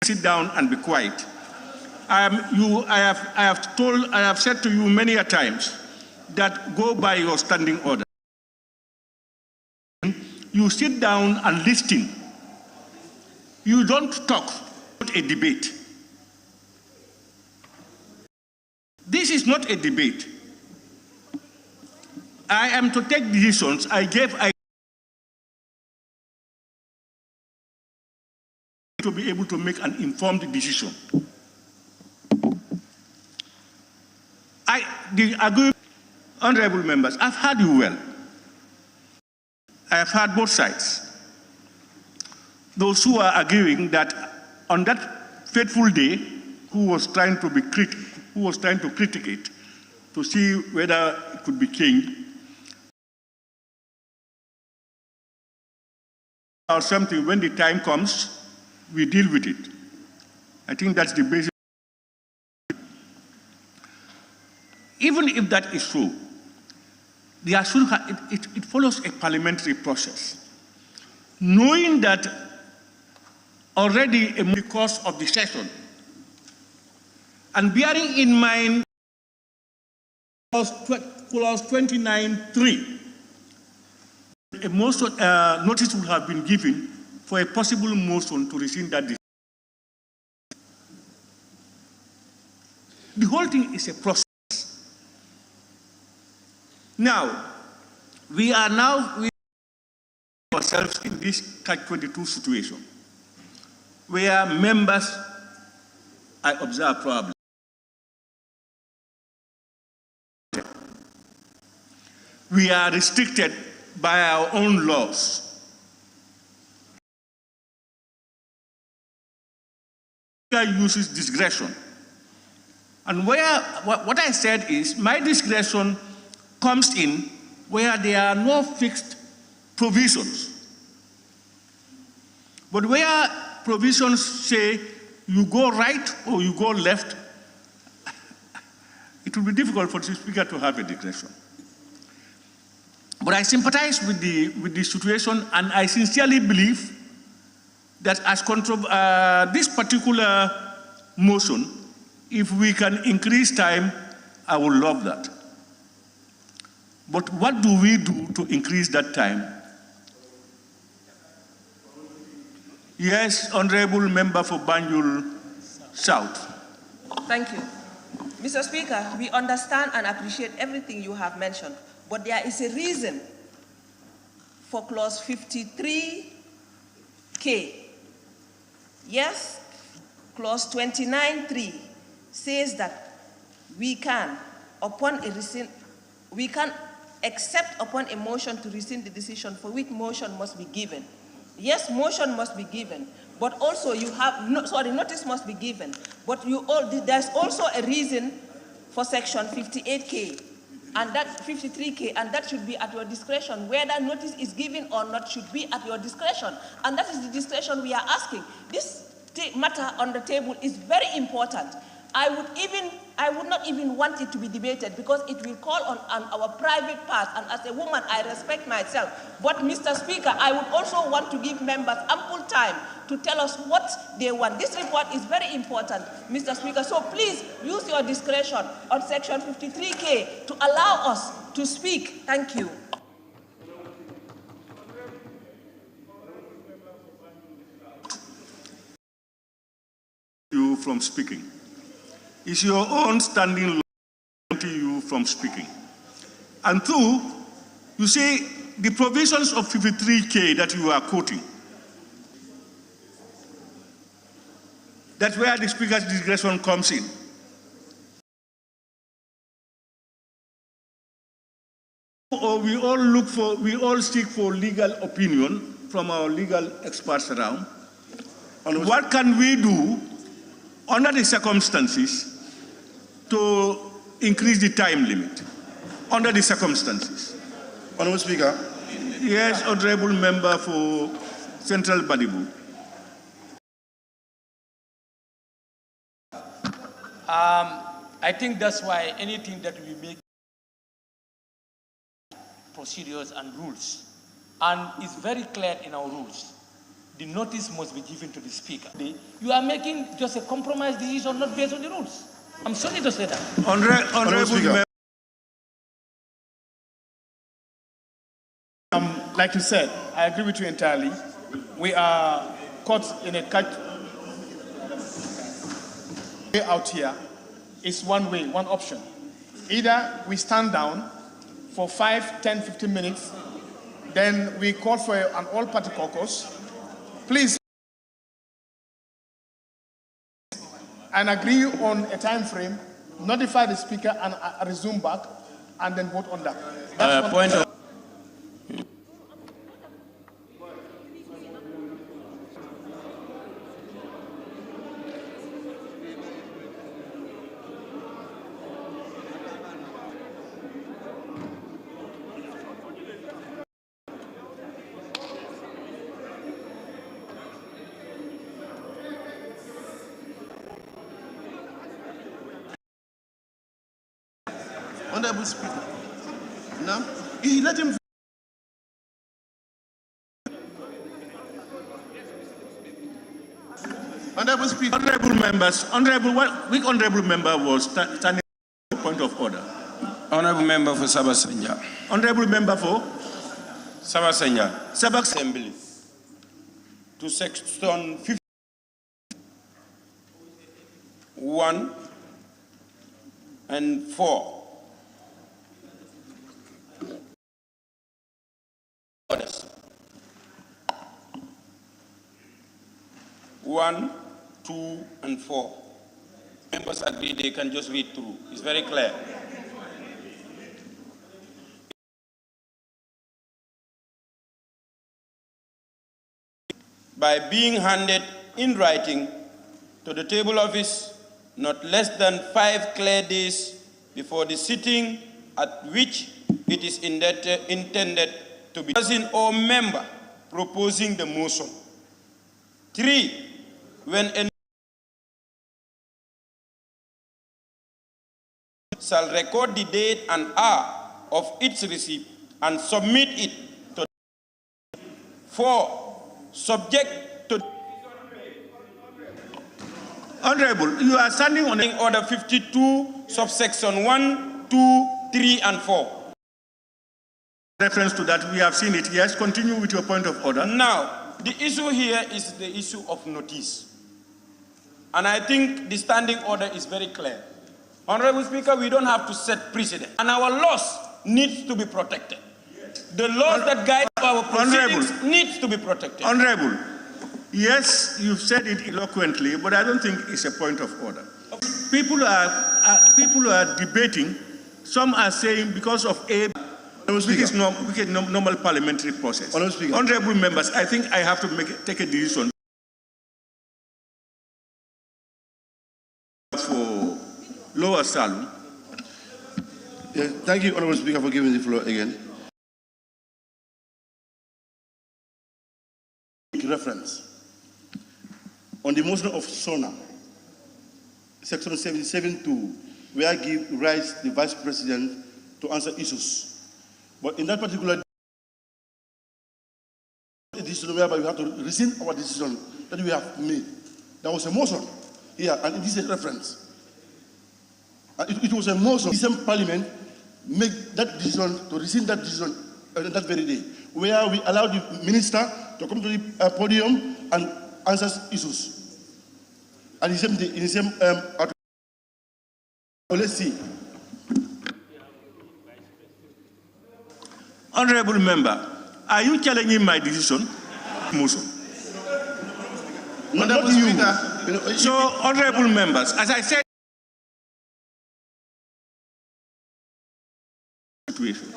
Sit down and be quiet. I have said to you many a times that go by your standing order. You sit down and listen. You don't talk about a debate. This is not a debate. I am to take decisions. To be able to make an informed decision. Honorable members, I've heard you well. I have heard both sides. Those who are arguing that on that fateful day, who was trying to critique it, to see whether it could be changed, or something, when the time comes, we deal with it. I think that's the basic. Even if that is true, it follows a parliamentary process. Knowing that already in the course of the session, and bearing in mind clause 29.3, a notice would have been given for a possible motion to rescind that decision. The whole thing is a process. Now, we are ourselves in this catch-22 situation, where members, I observe probably, we are restricted by our own laws. Uses discretion. And what I said is, my discretion comes in where there are no fixed provisions. But where provisions say you go right or you go left, it will be difficult for the speaker to have a discretion. But I sympathize with the situation, and I sincerely believe that as this particular motion, if we can increase time, I would love that. But what do we do to increase that time? Yes, Honorable Member for Banjul South. Thank you. Mr. Speaker, we understand and appreciate everything you have mentioned, but there is a reason for clause 53K. Yes, clause 29.3 says that we can accept upon a motion to rescind the decision for which motion must be given. Yes, motion must be given, but also you have, notice must be given, but there's also a reason for section 58K and that 53K, and that should be at your discretion. Whether notice is given or not should be at your discretion, and that is the discretion we are asking. This matter on the table is very important. I would not even want it to be debated because it will call on our private part, and as a woman, I respect myself. But Mr. Speaker, I would also want to give members ample time to tell us what they want. This report is very important, Mr. Speaker, so please use your discretion on section 53K to allow us to speak. Thank you. You from speaking. Is your own standing law preventing you from speaking? And two, you say the provisions of 53K that you are quoting, that's where the speaker's discretion comes in. Or we all seek for legal opinion from our legal experts around. And what can we do under the circumstances to increase the time limit? Under the circumstances. Honourable Speaker, Yes, Honorable Member for Central Badibu. I think that's why anything that we make procedures and rules, and it's very clear in our rules. The notice must be given to the speaker. You are making just a compromise decision not based on the rules. I'm sorry to say that. Honorable Member. Like you said, I agree with you entirely. We are caught in a catch. Way out here is one way, one option. Either we stand down for 5, 10, 15 minutes, then we call for an all-party caucus. Please, and agree on a time frame, notify the speaker and resume back, and then vote on that. That's point of Honorable Speaker. Now, he let him. Honorable Speaker. Honorable members, which honorable member was standing for point of order? Honorable Member for Sabasanja. Honorable Member for Sabasanja. Sabak Assembly. To section 50. 1 and 4. Orders. 1, 2, and 4. Members agree they can just read through. It's very clear. By being handed in writing to the table office not less than 5 clear days before the sitting at which it is intended to be person or member proposing the motion. 3, when any shall record the date and hour of its receipt and submit it to 4, subject to Honorable, you are standing on order 52, subsection 1, 2, 3, and 4. Reference to that, we have seen it. Yes, continue with your point of order. Now, the issue here is the issue of notice. And I think the standing order is very clear. Honorable Speaker, we don't have to set precedent. And our laws need to be protected. The laws that guide our proceedings need to be protected. Honorable, yes, you've said it eloquently, but I don't think it's a point of order. People are debating. Some are saying because of a which is normal parliamentary process. Honorable members, I think I have to take a decision for Lower Salon. Yeah, thank you, Honorable Speaker, for giving the floor again. Reference on the motion of SONA, section 77.2, where I give rights the Vice President to answer issues. But in that particular decision whereby we have to rescind our decision that we have made, there was a motion here, and it is a reference. And it was a motion. The same Parliament make that decision to rescind that decision that very day, where we allow the minister to come to the podium and answer issues. And in the same let's see. Honorable member, are you challenging my decision? Motion. Not you. So, honorable members, as I said, situation.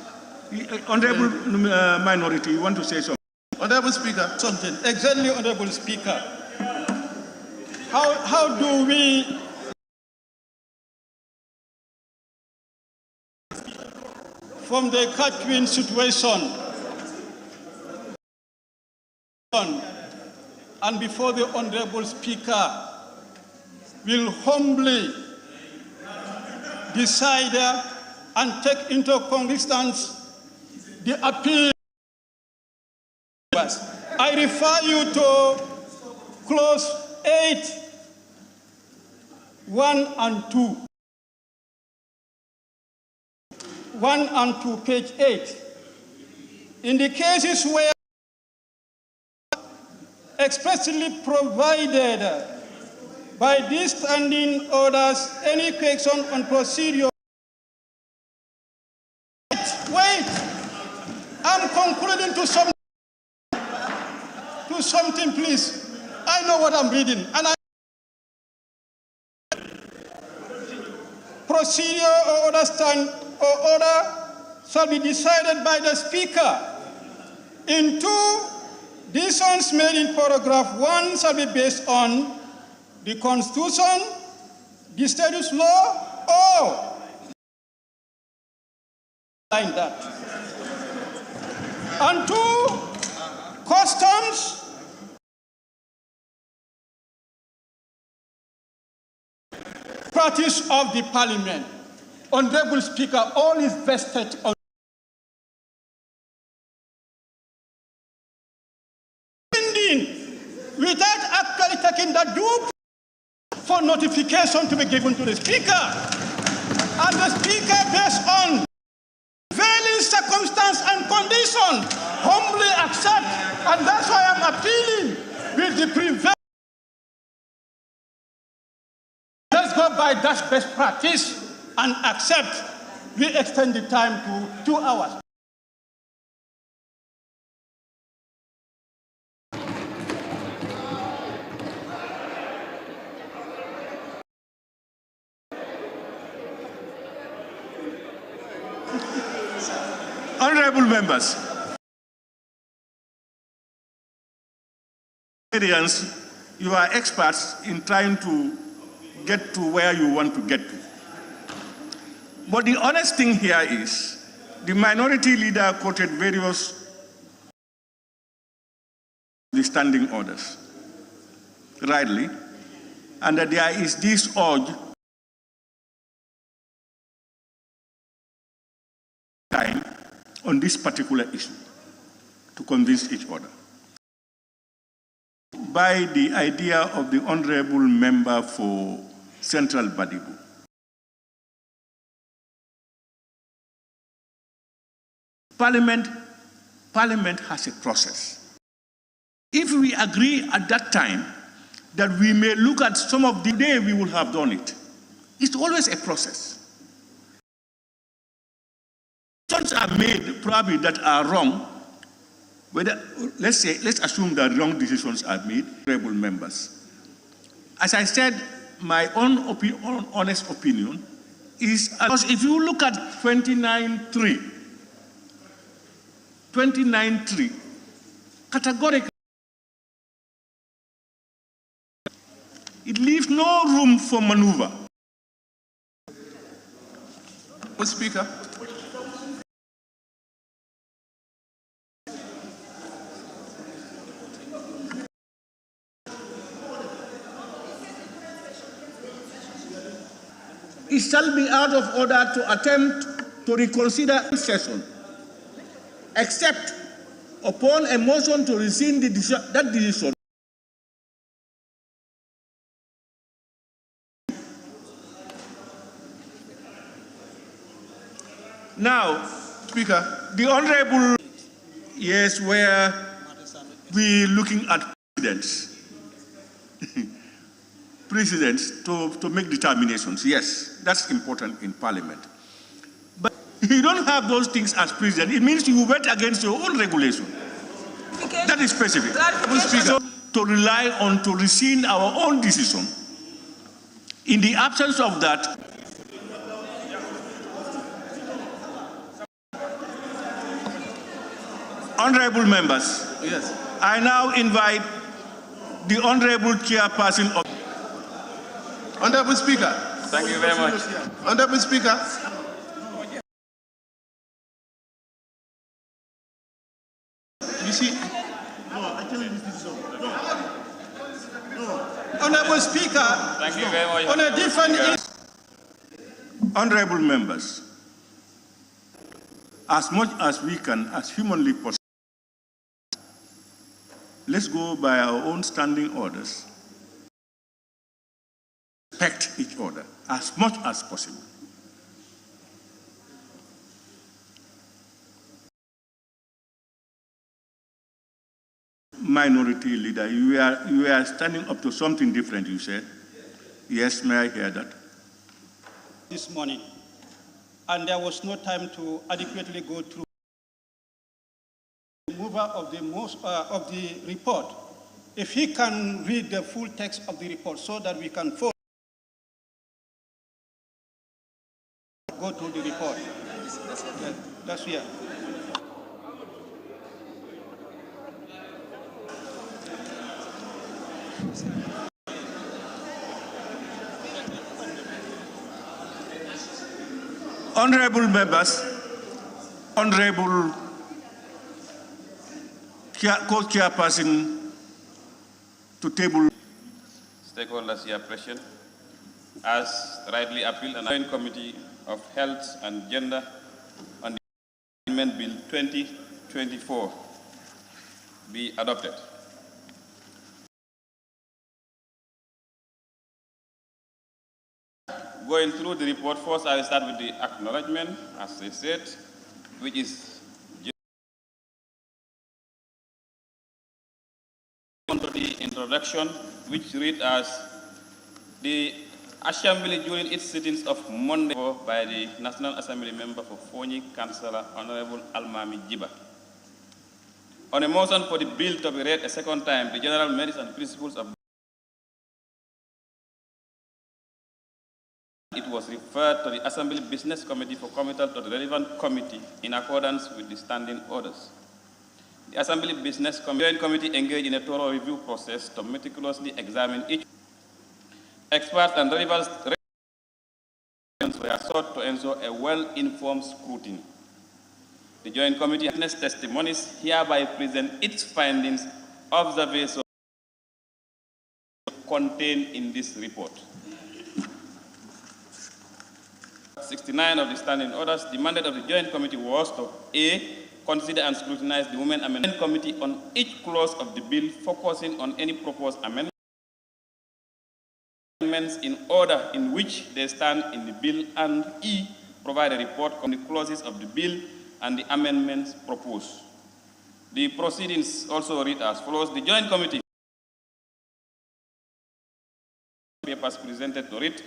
Honorable minority, you want to say something? Honorable Speaker. Something. Exactly, Honorable Speaker. How do we from the catch-win situation And before the Honorable Speaker will humbly decide and take into cognizance the appeal. I refer you to clause 8, 1 and 2. 1 and 2, page 8. In the cases where expressly provided by these standing orders any question on procedure. Wait, I'm concluding to something, please. I know what I'm reading, and procedure or order shall be decided by the Speaker. In 2, decisions made in paragraph 1 shall be based on the Constitution, the status law, or like that. And 2, customs, practice of the Parliament. Honorable Speaker, all is vested on without actually taking the due for notification to be given to the Speaker. And the Speaker, based on prevailing circumstance and condition, humbly accept. And that's why I'm appealing with the prevailing. Let's go by that best practice and accept. We extend the time to 2 hours. Honorable members, you are experts in trying to get to where you want to get to. But the honest thing here is, the minority leader quoted various standing orders, rightly, and that there is this urge time on this particular issue to convince each other. By the idea of the honorable member for Central Badibu. Parliament has a process. If we agree at that time that we may look at some of the day we will have done it, it's always a process. Decisions are made probably that are wrong. Whether, let's assume that wrong decisions are made, honorable members. As I said, my own honest opinion is, because if you look at 29.3, categorically, it leaves no room for maneuver. Mr. Speaker. It shall be out of order to attempt to reconsider session, except upon a motion to rescind that decision. Now, Speaker, the Honorable, yes, where we're looking at precedents to make determinations. Yes, that's important in Parliament. But you don't have those things as precedent. It means you went against your own regulation. That is specific. So, to rely on to rescind our own decision. In the absence of that, honorable members, yes, I now invite the Honorable Chairperson of... Honorable Speaker. Thank you very much. Honorable Speaker. You see, I challenge this decision. No. Honorable Speaker, thank you very much. On a different honorable members, as much as we can, as humanly possible, let's go by our own standing orders. Respect each other as much as possible. Minority leader, you are standing up to something different, you said. Yes, may I hear that? This morning, and there was no time to adequately go through the mover of the report. If he can read the full text of the report so that we can go through the report. That's here. Honorable members, Honorable Co-Chairperson to table. Stakeholders here present, as rightly appealed, and Joint Committee of Health and Gender on the Amendment Bill 2024 be adopted. Going through the report, first I will start with the acknowledgement, as they said, which is onto the introduction, which read as the Assembly during its sittings of Monday by the National Assembly member for Fonyi, Councillor Honorable Almami Jiba. On a motion for the bill to be read a second time, the general merits and principles of it was referred to the Assembly Business Committee for committal to the relevant committee in accordance with the standing orders. The Assembly Business Committee engaged in a thorough review process to meticulously examine each. Experts and relevant were sought to ensure a well-informed scrutiny. The Joint Committee witness testimonies hereby present its findings, observations contained in this report. 69 of the standing orders, the mandate of the Joint Committee was to A, consider and scrutinize the Women Amendment Committee on each clause of the bill, focusing on any proposed amendments in order in which they stand in the bill, and E, provide a report on the clauses of the bill and the amendments proposed. The proceedings also read as follows. The Joint Committee papers presented to it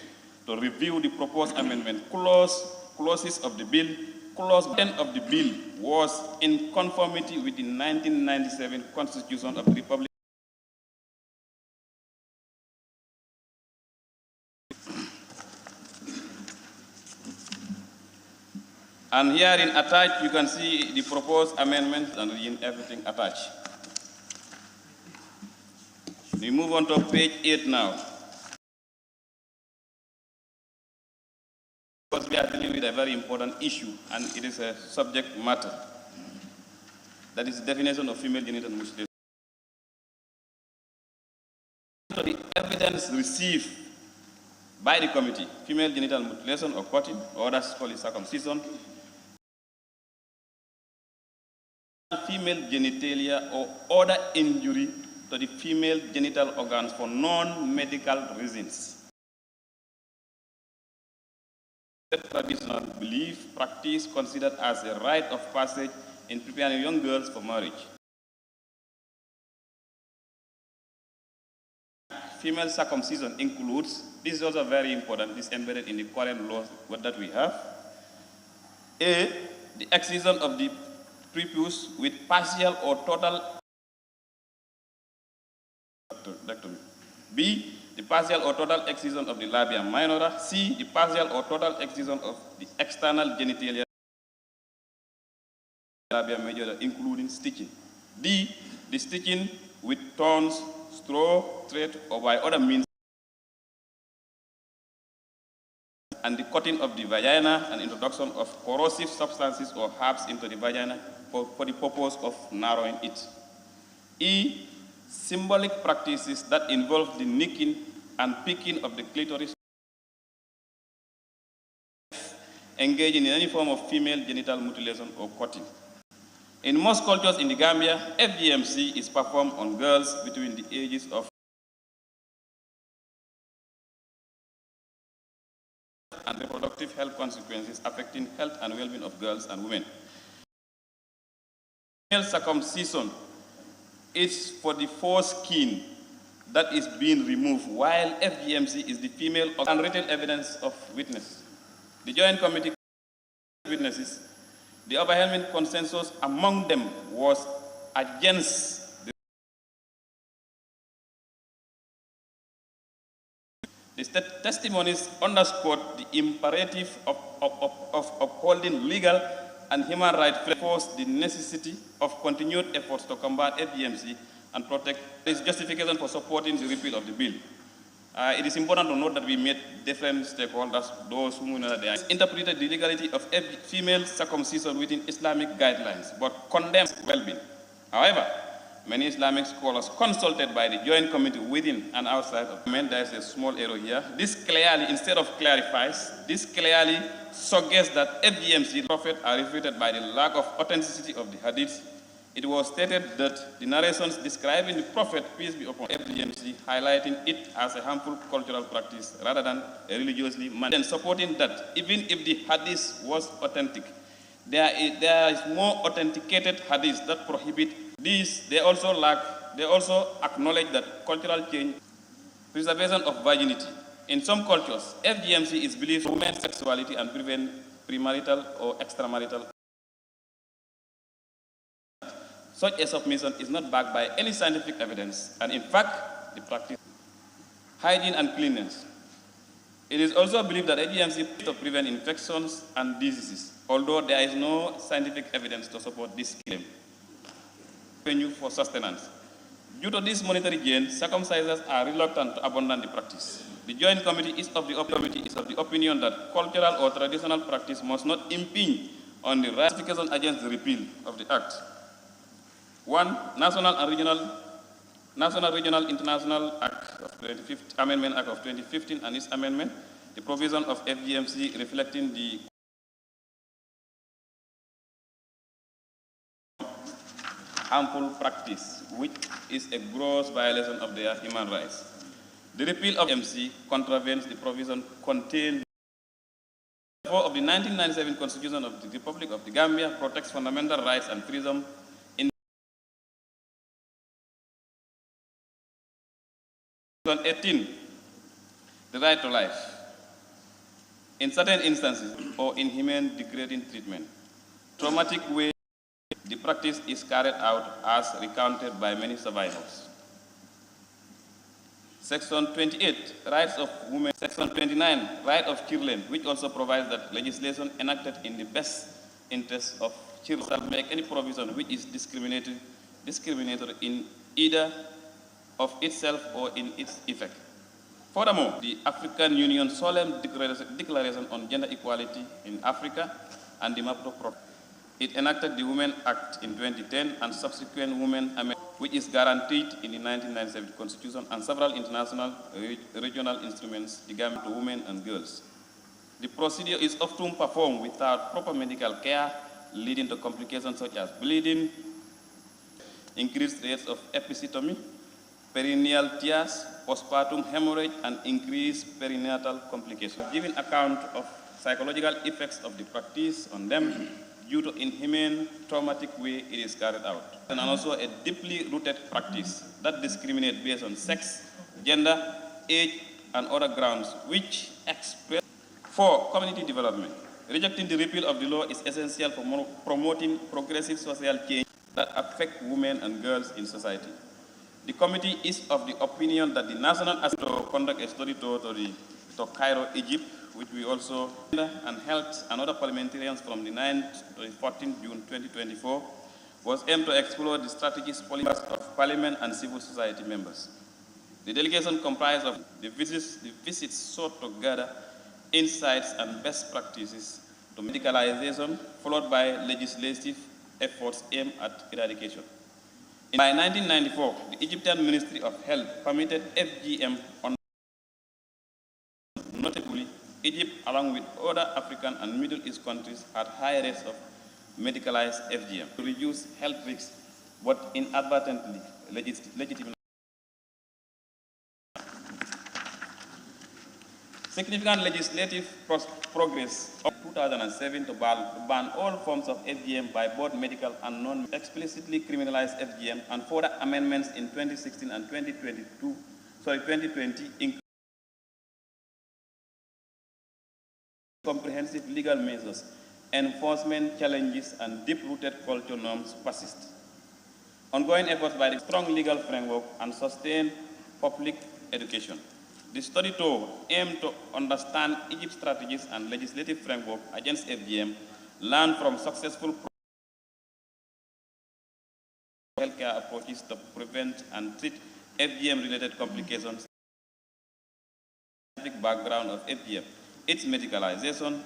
to review the proposed amendment clauses of the bill. Clause 10 of the bill was in conformity with the 1997 Constitution of the Republic. And herein attached, you can see the proposed amendments and in everything attached. We move on to page 8 now. Because we are dealing with a very important issue, and it is a subject matter. That is the definition of female genital mutilation. So the evidence received by the committee, female genital mutilation or cutting, or others call it circumcision, female genitalia or other injury to the female genital organs for non-medical reasons. Traditional belief, practice considered as a rite of passage in preparing young girls for marriage. Female circumcision includes, this is also very important, this is embedded in the current laws that we have. A, the excision of the prepuce with partial or total hysterectomy. B, the partial or total excision of the labia minora. C, the partial or total excision of the external genitalia labia majora, including stitching. D, the stitching with thorns, straw, thread, or by other means, and the cutting of the vagina and introduction of corrosive substances or herbs into the vagina for the purpose of narrowing it. E. Symbolic practices that involve the nicking and picking of the clitoris. Engaging in any form of female genital mutilation or cutting. In most cultures in the Gambia, FGMC is performed on girls between the ages of and reproductive health consequences affecting health and well-being of girls and women. Female circumcision is for the foreskin that is being removed, while FGMC is the female unwritten evidence of witness. The Joint Committee witnesses, the overwhelming consensus among them was against the testimonies underscored the imperative of upholding legal and human rights, reinforce the necessity of continued efforts to combat FGMC and protect this justification for supporting the repeal of the bill. It is important to note that we met different stakeholders, those who know that they interpreted the legality of female circumcision within Islamic guidelines, but condemned well-being. However, many Islamic scholars consulted by the Joint Committee within and outside of the there is a small error here. This clearly, instead of clarifies, this clearly suggests that FGMC prophet are refuted by the lack of authenticity of the hadiths. It was stated that the narrations describing the prophet, peace be upon FGMC, highlighting it as a harmful cultural practice rather than a religiously mandated, and supporting that even if the hadith was authentic, there is more authenticated hadiths that prohibit these. They also acknowledge that cultural change, preservation of virginity. In some cultures, FGMC is believed to women's sexuality and prevent premarital or extramarital. Such a submission is not backed by any scientific evidence, and in fact, the practice hygiene and cleanliness. It is also believed that FGMC to prevent infections and diseases, although there is no scientific evidence to support this claim. Venue for sustenance. Due to this monetary gain, circumcisers are reluctant to abandon the practice. The Joint Committee is of the opinion that cultural or traditional practice must not impinge on the ratification against the repeal of the Act. 1. National, Regional, International Act of 2015, Amendment Act of 2015 and its amendment, the provision of FGMC reflecting the harmful practice, which is a gross violation of their human rights. The repeal of FGMC contravenes the provision contained of the 1997 Constitution of the Republic of the Gambia, protects fundamental rights and freedom. In 2018, the right to life. In certain instances, or inhumane degrading treatment, traumatic way, the practice is carried out as recounted by many survivors. Section 28, Rights of Women. Section 29, Right of Children, which also provides that legislation enacted in the best interest of children shall make any provision which is discriminatory in either of itself or in its effect. Furthermore, the African Union Solemn Declaration on Gender Equality in Africa and the Maputo Protocol. It enacted the Women Act in 2010 and subsequent Women Amendment, which is guaranteed in the 1997 Constitution and several international regional instruments, the Gambia to women and girls. The procedure is often performed without proper medical care, leading to complications such as bleeding, increased rates of episiotomy, perineal tears, postpartum hemorrhage, and increased perinatal complications. Giving account of psychological effects of the practice on them due to inhumane, traumatic way it is carried out. And also a deeply rooted practice that discriminates based on sex, gender, age, and other grounds, which express. 4. Community development. Rejecting the repeal of the law is essential for promoting progressive social change that affect women and girls in society. The committee is of the opinion that the National Assembly to conduct a study to Cairo, Egypt, which we also and health and other parliamentarians from the 9th to the 14th June 2024 was aimed to explore the strategies policies of Parliament and civil society members. The delegation comprised of the visits sought to gather insights and best practices to medicalization, followed by legislative efforts aimed at eradication. By 1994, the Egyptian Ministry of Health permitted FGM on notably Egypt, along with other African and Middle East countries, had high rates of medicalized FGM to reduce health risks, but inadvertently legitimate. Significant legislative progress of 2007 to ban all forms of FGM by both medical and non-explicitly criminalized FGM, and further amendments in 2016 and 2020 include comprehensive legal measures, enforcement challenges, and deep-rooted cultural norms persist. Ongoing efforts by the strong legal framework and sustained public education. The study tour aimed to understand Egypt's strategies and legislative framework against FGM, learn from successful healthcare approaches to prevent and treat FGM-related complications, the background of FGM, its medicalization,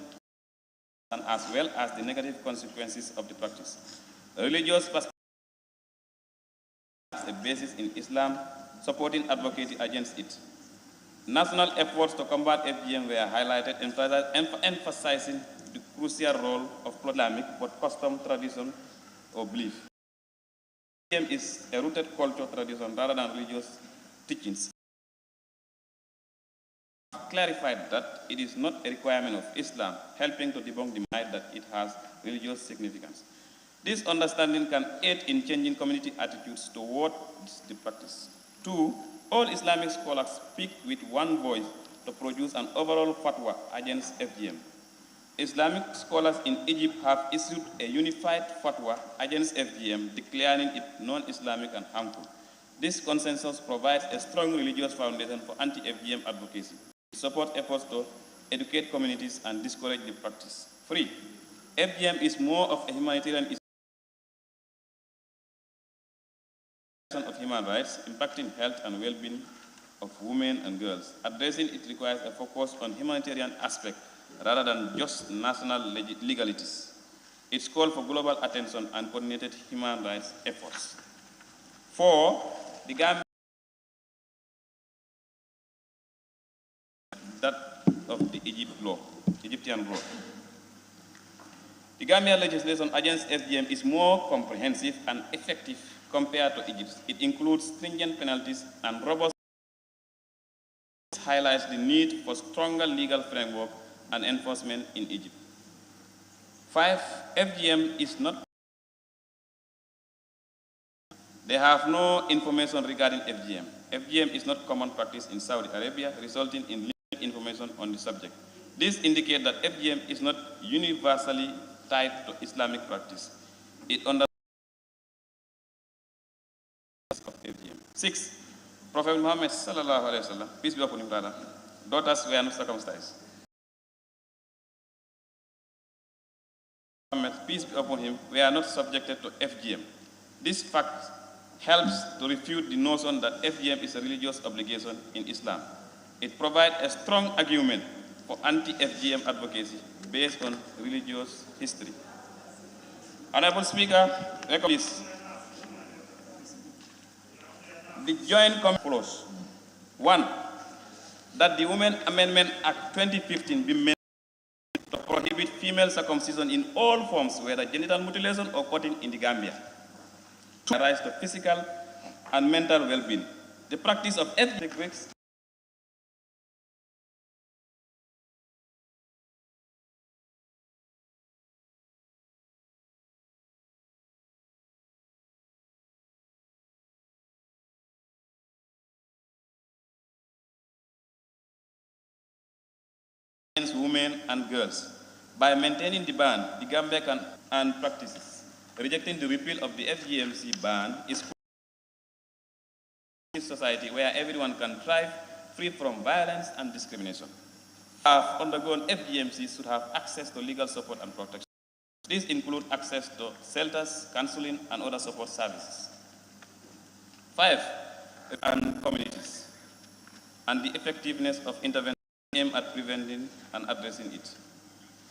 and as well as the negative consequences of the practice. Religious perspective has a basis in Islam, supporting advocacy against it. National efforts to combat FGM were highlighted, emphasizing the crucial role of Islamic, but custom, tradition, or belief. FGM is a rooted cultural tradition rather than religious teachings. Clarified that it is not a requirement of Islam, helping to debunk the myth that it has religious significance. This understanding can aid in changing community attitudes towards the practice. 2. All Islamic scholars speak with one voice to produce an overall fatwa against FGM. Islamic scholars in Egypt have issued a unified fatwa against FGM, declaring it non-Islamic and harmful. This consensus provides a strong religious foundation for anti-FGM advocacy. It supports efforts to educate communities and discourage the practice. 3. FGM is more of a humanitarian issue of human rights, impacting health and well-being of women and girls. Addressing it requires a focus on humanitarian aspect rather than just national legalities. It's called for global attention and coordinated human rights efforts. 4. The Gambia that of the Egyptian law. The Gambian legislation against FGM is more comprehensive and effective compared to Egypt. It includes stringent penalties and robust. This highlights the need for stronger legal framework and enforcement in Egypt. 5. FGM is not. They have no information regarding FGM. FGM is not common practice in Saudi Arabia, resulting in limited information on the subject. This indicates that FGM is not universally tied to Islamic practice. It understands of FGM. 6. Prophet Muhammad sallallahu alaihi wasallam, peace be upon him, brother, daughters were not circumcised. Muhammad, peace be upon him, were not subjected to FGM. This fact helps to refute the notion that FGM is a religious obligation in Islam. It provides a strong argument for anti-FGM advocacy based on religious history. Honorable Speaker, please. The joint clause 1, that the Women Amendment Act 2015 be made to prohibit female circumcision in all forms, whether genital mutilation or cutting in the Gambia. 2, rise to physical and mental well-being. The practice of ethnic groups against women and girls. By maintaining the ban, the Gambia can and practices. Rejecting the repeal of the FGMC ban is a society where everyone can thrive free from violence and discrimination. Have undergone FGMC should have access to legal support and protection. These include access to shelters, counseling, and other support services. 5, and communities, and the effectiveness of intervention aimed at preventing and addressing it.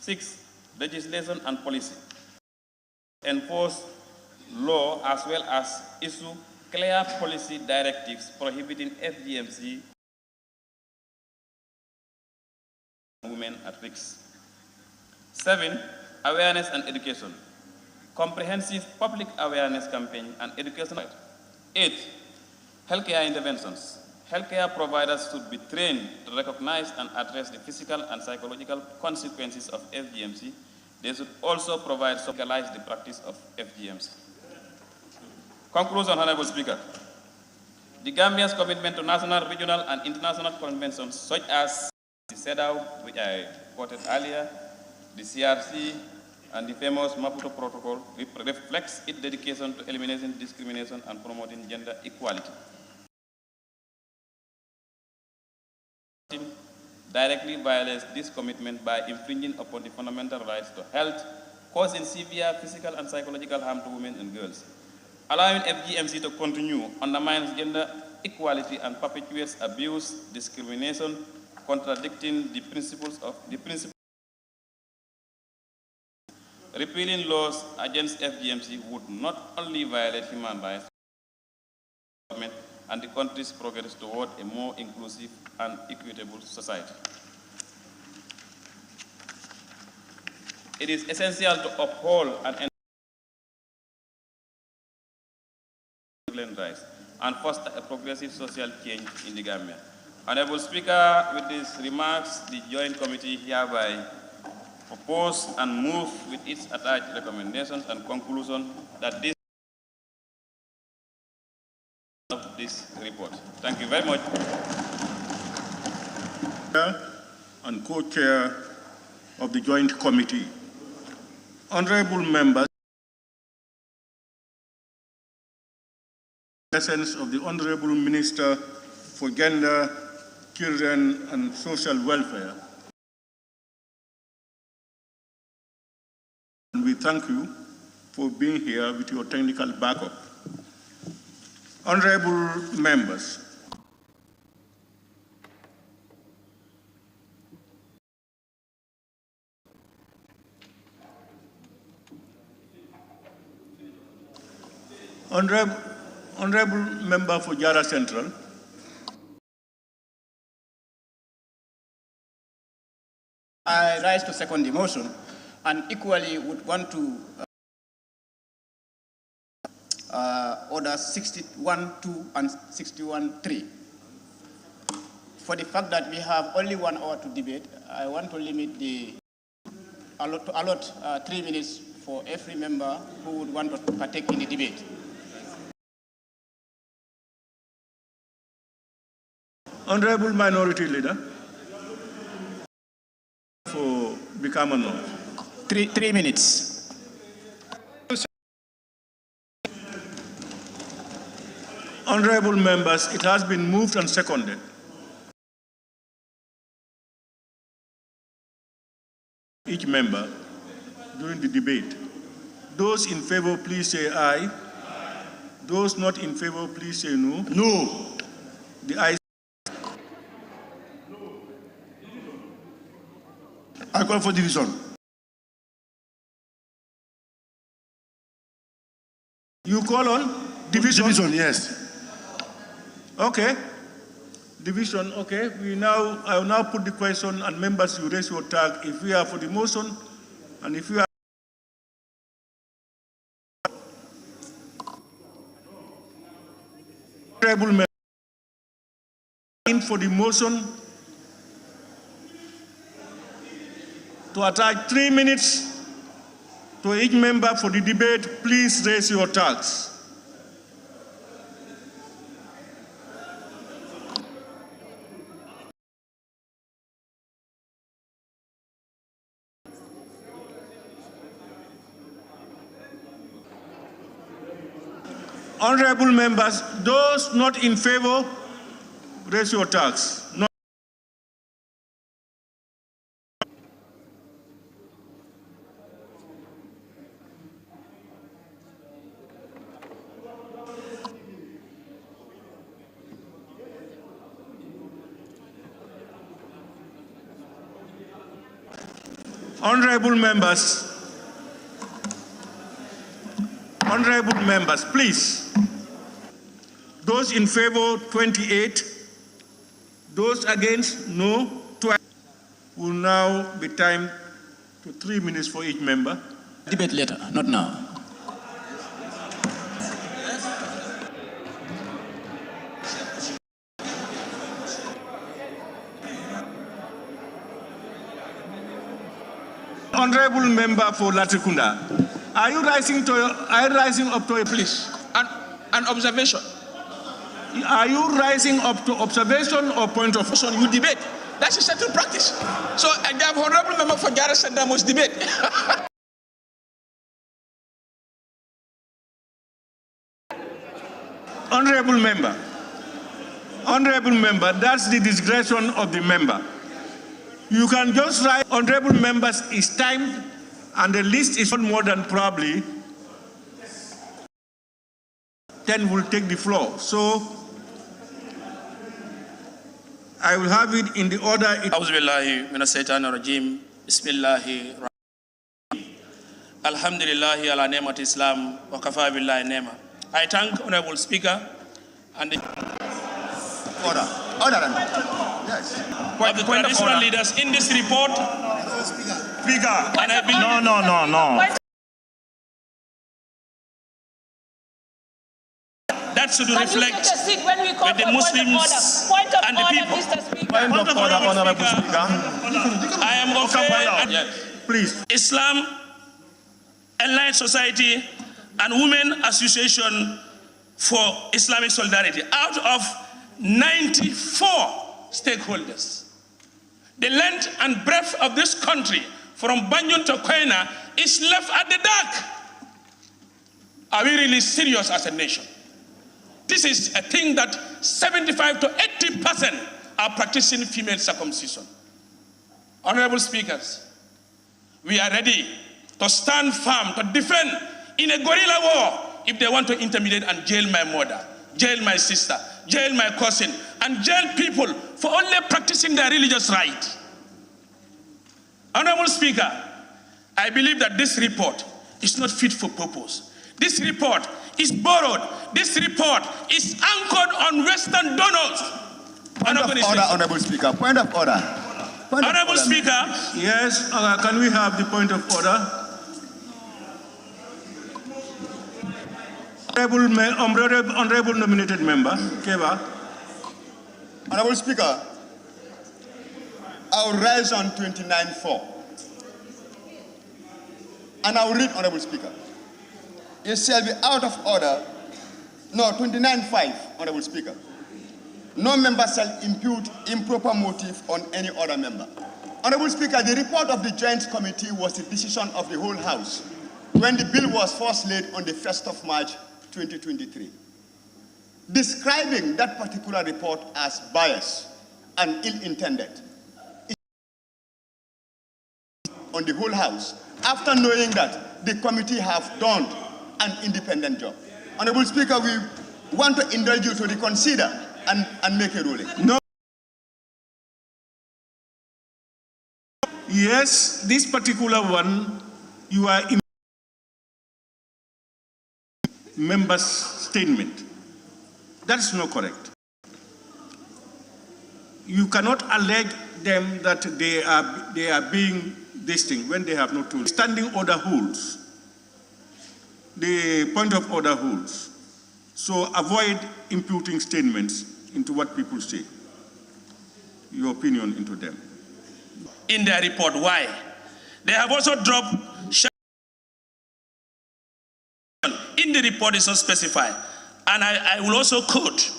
6, legislation and policy. Enforce law as well as issue clear policy directives prohibiting FGMC women at risk. 7. Awareness and education. Comprehensive public awareness campaign and education. 8. Healthcare interventions. Healthcare providers should be trained to recognize and address the physical and psychological consequences of FGMC. They should also provide to legalize the practice of FGMC. Conclusion, Honorable Speaker. The Gambia's commitment to national, regional, and international conventions such as the CEDAW, which I quoted earlier, the CRC, and the famous Maputo Protocol reflects its dedication to eliminating discrimination and promoting gender equality. Directly violates this commitment by infringing upon the fundamental rights to health, causing severe physical and psychological harm to women and girls. Allowing FGMC to continue undermines gender equality and perpetuates abuse, discrimination, contradicting the principles of the principle. Repealing laws against FGMC would not only violate human rights and the country's progress toward a more inclusive and equitable society. It is essential to uphold and rights and foster a progressive social change in the Gambia. Honorable Speaker, with these remarks, the Joint Committee hereby propose and move with its attached recommendations and conclusion that this report. Thank you very much. And co-chair of the Joint Committee. Honorable members, presence of the Honorable Minister for Gender, Children and Social Welfare. And we thank you for being here with your technical backup. Honorable members, Honorable Member for Jara Central, I rise to second the motion and equally would want to order 61.2 and 61.3. For the fact that we have only 1 hour to debate, I want to limit the allot 3 minutes for every member who would want to partake in the debate. Honorable Minority Leader for Bikama North. 3 minutes. Honorable members, it has been moved and seconded. Each member during the debate. Those in favor, please say aye. Those not in favor, please say no. No. The ayes. I call for division. You call on division? Division, yes. Okay. Division, okay. I will now put the question and members you raise your tag if we are for the motion and if you are in for the motion to attach 3 minutes to each member for the debate, please raise your tags. Honorable members, those not in favor, raise your tags. No. Honorable members, Honorable members, please. Those in favor, 28. Those against, no. Will now be timed to 3 minutes for each member. Debate later, not now. Honorable member for Latrikunda, are you rising up to a please? An observation. Are you rising up to observation or point of view? You debate. That's a settled practice. So I have honorable member for Jara Sanda must debate. Honorable member, that's the discretion of the member. You can just write honorable members is timed, and the list is not more than probably 10 will take the floor. So I will have it in the order. Auzubillahi minash shaitani rajim. Bismillahir rahmanir Alhamdulillahi ala ni'mat Islam wa kafa billahi ni'ma. I thank Honorable Speaker and the Order. Yes. Of the traditional leaders in this report. Speaker. And I believe No. That should reflect with the Muslims and the people. Point of order, Honorable Speaker. I am okay. Please. Islam, Enlightened Society, and Women Association for Islamic Solidarity. Out of 94 stakeholders, the length and breadth of this country, from Banjul to Koina, is left at the dark. Are we really serious as a nation? This is a thing that 75 to 80% are practicing female circumcision. Honorable speakers, we are ready to stand firm, to defend in a guerrilla war if they want to intimidate and jail my mother, jail my sister, jail my cousin, and jail people for only practicing their religious right. Honorable Speaker, I believe that this report is not fit for purpose. This report is borrowed. This report is anchored on Western donors. Point of order, Honorable Speaker. Point of order. Honorable Speaker. Yes, can we have the point of order? Honorable nominated member, Keva. Honorable Speaker, I will rise on 29.4. And I will read, Honorable Speaker. It shall be out of order. No, 29.5, Honorable Speaker. No member shall impute improper motive on any other member. Honorable Speaker, the report of the Joint Committee was the decision of the whole House when the bill was first laid on the 1st of March 2023. Describing that particular report as biased and ill-intended on the whole House, after knowing that the committee have done an independent job. Honorable Speaker, we want to indulge you to reconsider and make a ruling. No. Yes, this particular one, you are in member's statement. That's not correct. You cannot allege them that they are being this thing when they have no tools. Standing order holds. The point of order holds. So avoid imputing statements into what people say. Your opinion into them. In their report, why? They have also dropped in the report is not specified. And I will also quote.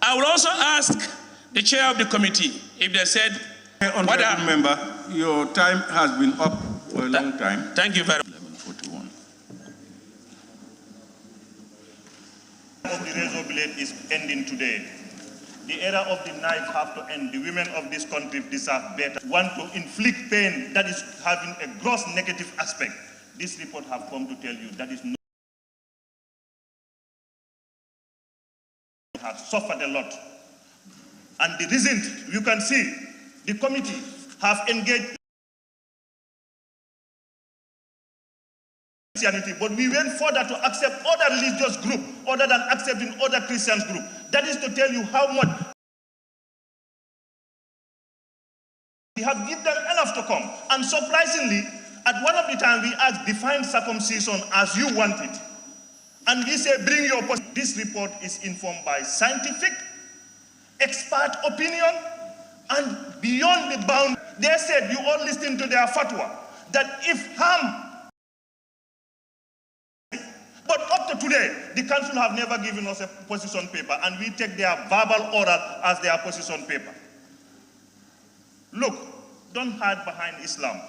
I will also ask the chair of the committee if they said, Honorable member, your time has been up for a long time. Thank you very much. 11:41. Of the razor blade is ending today. The era of the knife have to end. The women of this country deserve better. Want to inflict pain that is having a gross negative aspect. This report have come to tell you that is not. Have suffered a lot. And the reason, you can see, the committee have engaged Christianity, but we went further to accept other religious groups other than accepting other Christians groups. That is to tell you how much we have given them enough to come. And surprisingly, at one of the times we asked, define circumcision as you want it. And we say, bring your position. This report is informed by scientific, expert opinion, and beyond the bound. They said, you all listen to their fatwa, that if harm. But up to today, the council have never given us a position paper, and we take their verbal order as their position paper. Look, don't hide behind Islam.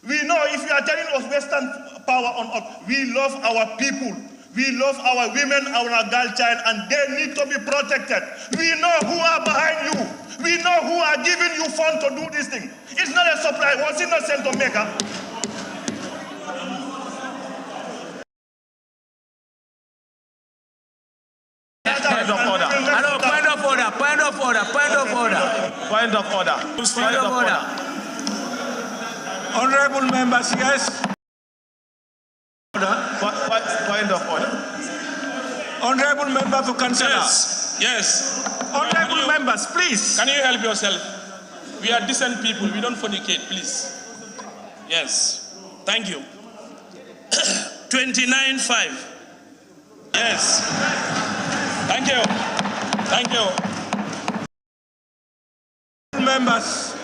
We know if you are telling us Western power on earth, we love our people. We love our women, our girl child, and they need to be protected. We know who are behind you. We know who are giving you funds to do this thing. It's not a supply. Was it not sent to Mecca? Point of order. Hello, point of order. Point of order. Point of order. Point of order. Point of order. Honorable members, yes. Point of order. Honorable member for Councillor. Yes, yes. Honorable members, please. Can you help yourself? We are decent people. We don't fornicate, please. Yes. Thank you. 29-5. Yes. Thank you. Thank you. Members.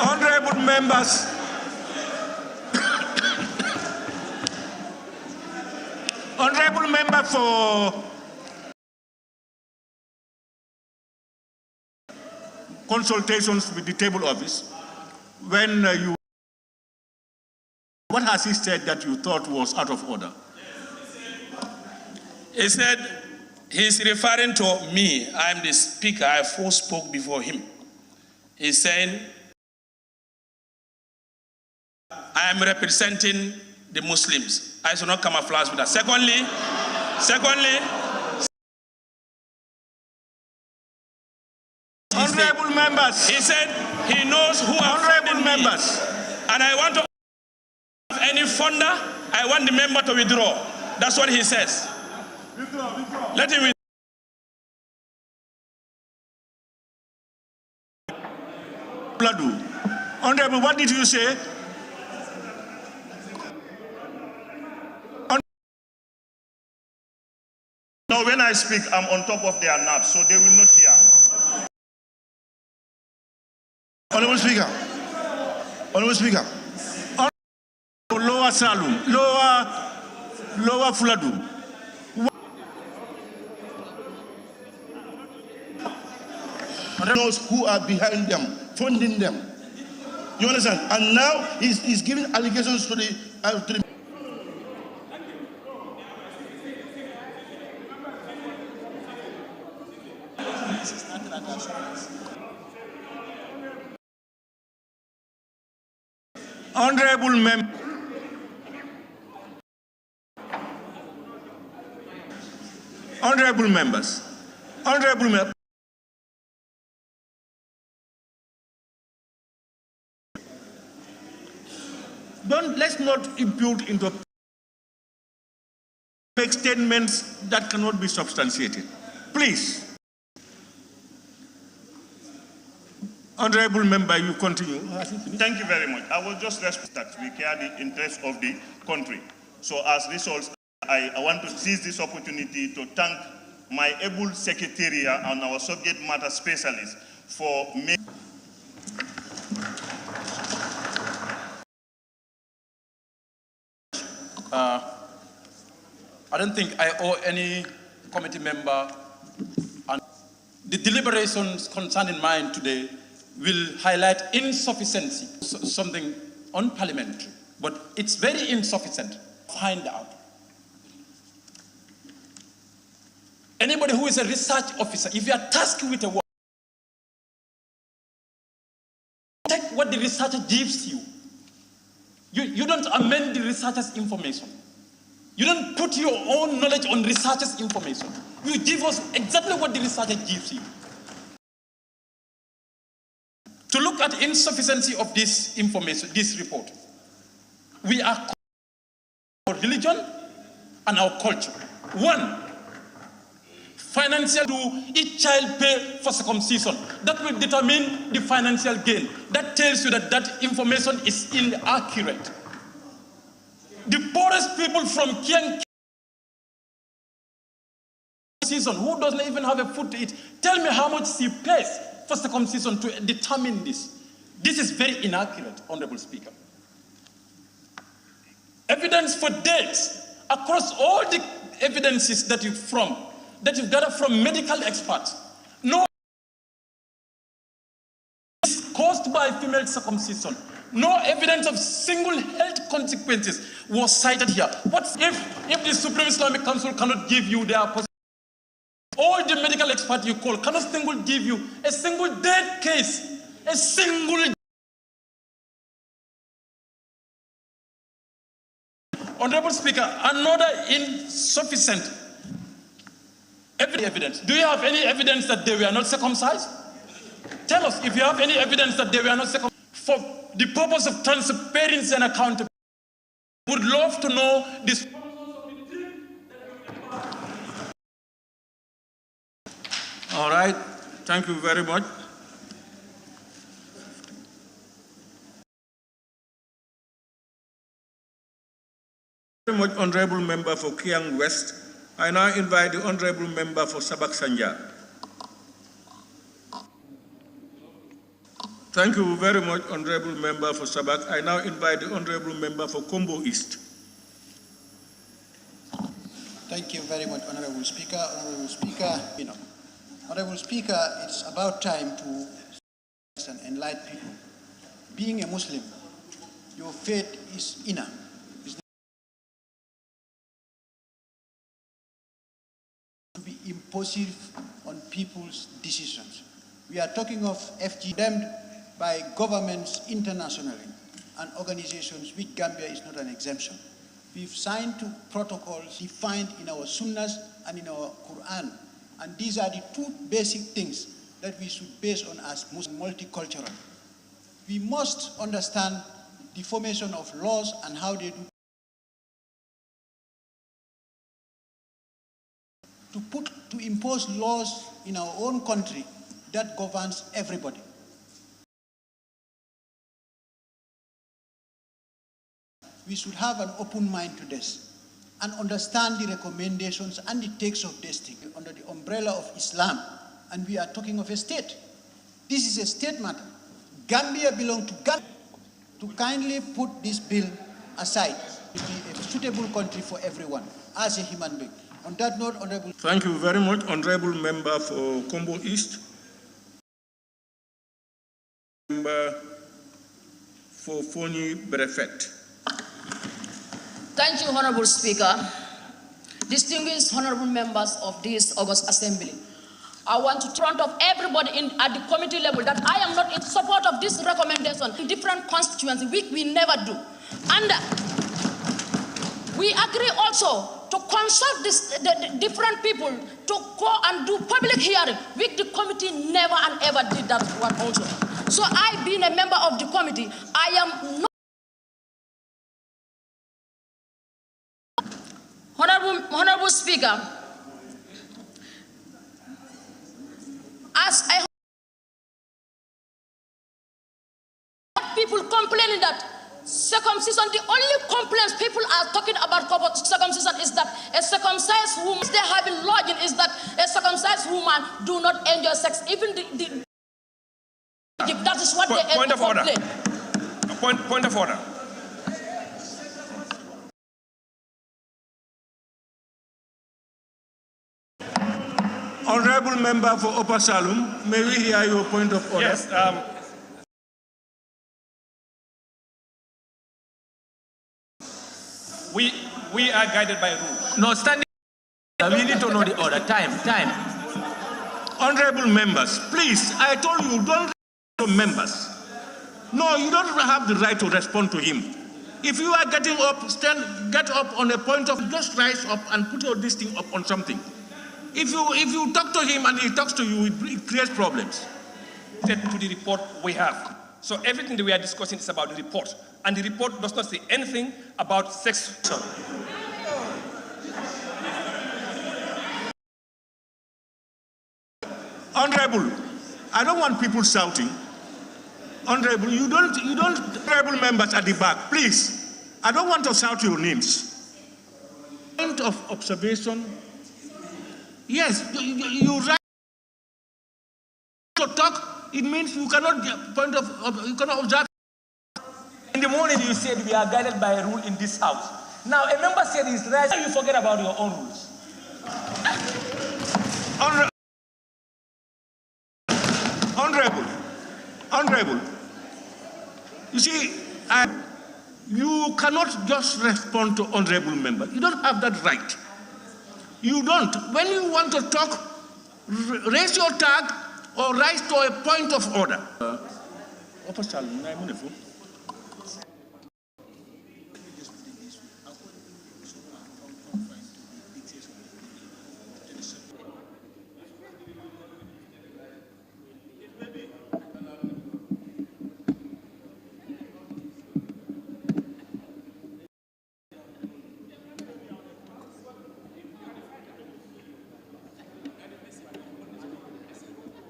Honorable members. Honorable member for consultations with the table office, when what has he said that you thought was out of order? He said he's referring to me. I'm the speaker. I first spoke before him. He's saying I am representing the Muslims. I should not camouflage with that. Secondly, honorable members. He said he knows who are honorable members. And I want to any funder, I want the member to withdraw. That's what he says. Withdraw. Let him withdraw. Honorable, what did you say? No, when I speak, I'm on top of their nerves, so they will not hear. Honorable Speaker. Honorable Speaker. Lower Salum, lower Fuladu. Knows who are behind them, funding them. You understand? And now he's giving allegations to the Honorable member. Honorable members. Honorable members. Let's not impute into make statements that cannot be substantiated. Please. Honorable member, you continue. Thank you very much. I will just respect that we care the interest of the country. So as results, I want to seize this opportunity to thank my able secretariat and our subject matter specialists for making I don't think I owe any committee member, and the deliberations concerning mine today will highlight insufficiency, something unparliamentary, but it's very insufficient. Find out. Anybody who is a research officer, if you are tasked with a work, take what the researcher gives you. You don't amend the researcher's information. You don't put your own knowledge on researcher's information. You give us exactly what the researcher gives you. To look at insufficiency of this information, this report, we are religion and our culture. One, financial, do each child pay for circumcision? That will determine the financial gain. That tells you that that information is inaccurate. The poorest people from Kiang season, who doesn't even have a food to eat, tell me how much he pays for circumcision to determine this. This is very inaccurate, Honorable Speaker. Evidence for deaths across all the evidences that you've gathered from medical experts. No is caused by female circumcision. No evidence of single health consequences was cited here. What if the Supreme Islamic Council cannot give you their position? All the medical experts you call cannot give you a single dead case, a single. Honorable Speaker, another insufficient evidence. Do you have any evidence that they were not circumcised? Tell us if you have any evidence that they were not circumcised. For the purpose of transparency and accountability, would love to know this. All right, thank you very much. Very much, Honorable Member for Kiang West. I now invite the Honorable Member for Sabak Sanja. Thank you very much, Honorable Member for Sabak. I now invite the Honorable Member for Combo East. Thank you very much, Honorable Speaker. Honorable Speaker, Honorable Speaker, it's about time to enlighten people. Being a Muslim, your faith is inner. To be impositive on people's decisions. We are talking of FG condemned by governments internationally and organizations which Gambia is not an exemption. We've signed two protocols defined in our Sunnahs and in our Quran. And these are the two basic things that we should base on as Muslim multicultural. We must understand the formation of laws and how they do. To impose laws in our own country that governs everybody. We should have an open mind to this and understand the recommendations and the text of this thing under the umbrella of Islam. And we are talking of a state. This is a state matter. Gambia belongs to Gambia. To kindly put this bill aside, to be a suitable country for everyone as a human being. On that note, Honorable. Thank you very much, Honorable Member for Combo East. Member for Foni Brefet. Thank you, Honorable Speaker. Distinguished honorable members of this August Assembly. I want to front of everybody at the committee level that I am not in support of this recommendation in different constituencies, which we never do. And we agree also to consult the different people to go and do public hearing, which the committee never and ever did that one also. So I, being a member of the committee, I am not Honorable Speaker, as I have people complaining that circumcision, the only complaints people are talking about circumcision is that a circumcised woman, they have been lodging is that a circumcised woman do not enjoy sex. Even that is what they point of order. Point of order. Honorable Member for Upper Salum, may we hear your point of order? Yes. We are guided by rules. No, standing. We need to know the order. Time. Honorable members, please, I told you, don't members. No, you don't have the right to respond to him. If you are getting up, get up on a point of, just rise up and put all this thing up on something. If you talk to him and he talks to you, it creates problems. To the report we have. So everything that we are discussing is about the report. and the report does not say anything about sex. Honorable, I don't want people shouting. Honorable, you don't, honorable members at the back, please. I don't want to shout your names. Point of observation. Yes, you right to talk. It means you cannot you cannot observe. In the morning you said we are guided by a rule in this house. Now a member said his right, you forget about your own rules. Honorable, you see, you cannot just respond to honorable members. You don't have that right. You don't. When you want to talk, raise your tag or rise to a point of order.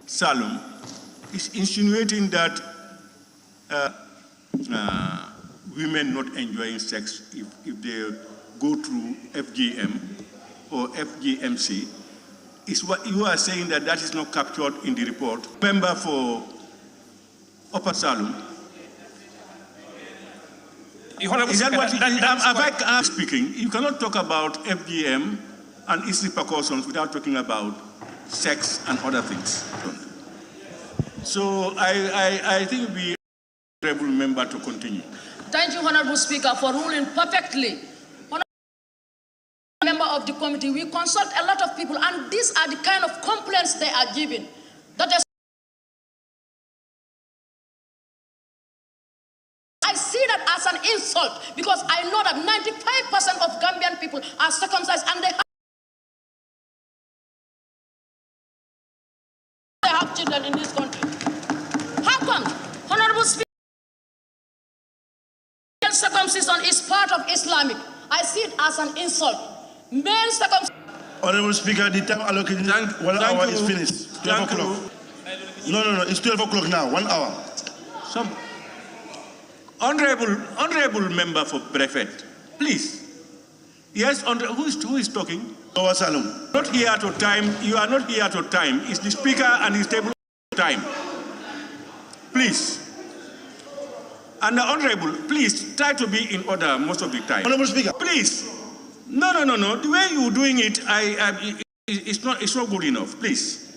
Salum is insinuating that women not enjoying sex if they go through FGM or FGMC is what you are saying, that is not captured in the report. Member for Upper Salum. Is that what I'm speaking? You cannot talk about FGM and its repercussions without talking about sex and other things. So I think we able member to continue. Thank you, Honorable Speaker, for ruling perfectly. Honorable member of the committee, we consult a lot of people, and these are the kind of complaints they are giving. That is, I see that as an insult, because I know that 95% of Gambian people are circumcised and they have children in this country. How come? Honorable Speaker, circumcision is part of Islamic. I see it as an insult. Male circumcision. Honorable Speaker, the time allocated 1 hour is finished. 12 o'clock. No, it's 12 o'clock now, 1 hour. Some honorable member for Prefect, please. Yes, who is talking? Salum. Not here to time. You are not here to time. It's the speaker and his table time. Please. And the honorable, please try to be in order most of the time. Honorable Speaker. Please. No. The way you're doing it, it's not good enough. Please.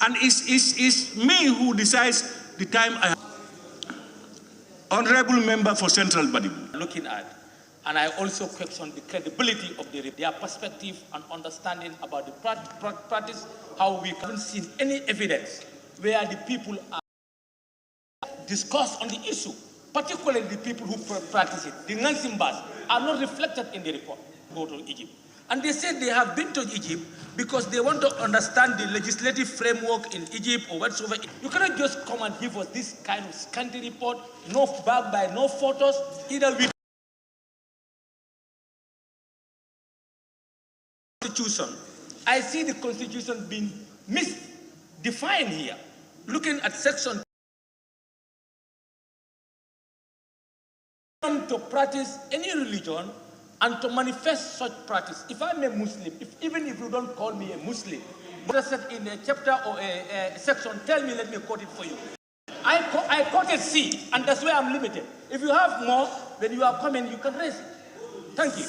And it's me who decides the time I have. Honorable member for Central Body. Looking at. And I also question the credibility of their perspective and understanding about the practice, how we haven't seen any evidence where the people are discussed on the issue, particularly the people who practice it. The Nansimbas are not reflected in the report. Go to Egypt. And they said they have been to Egypt because they want to understand the legislative framework in Egypt or whatsoever. You cannot just come and give us this kind of scanty report, no backed by no photos, either with Constitution. I see the Constitution being misdefined here. Looking at section to practice any religion and to manifest such practice. If I'm a Muslim, even if you don't call me a Muslim, but said in a chapter or a section, tell me, let me quote it for you. I quoted C, and that's where I'm limited. If you have more, when you are coming, you can raise it. Thank you.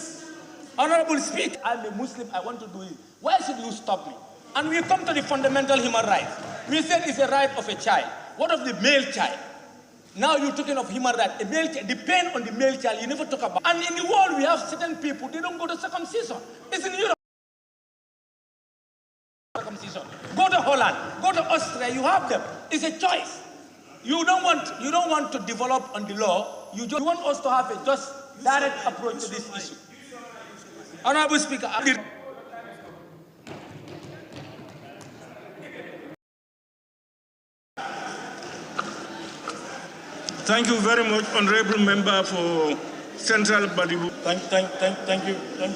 Honorable Speaker, I'm a Muslim, I want to do it. Why should you stop me? And we come to the fundamental human rights. We said it's a right of a child. What of the male child? Now you're talking of human rights. A male child, the pain on the male child, you never talk about. And in the world, we have certain people, they don't go to circumcision. It's in Europe. Circumcision. Go to Holland, go to Austria, you have them. It's a choice. You don't want to develop on the law. You want us to have a just direct approach to this issue. Honorable Speaker, Thank you very much, Honorable Member for Central Badibu. Thank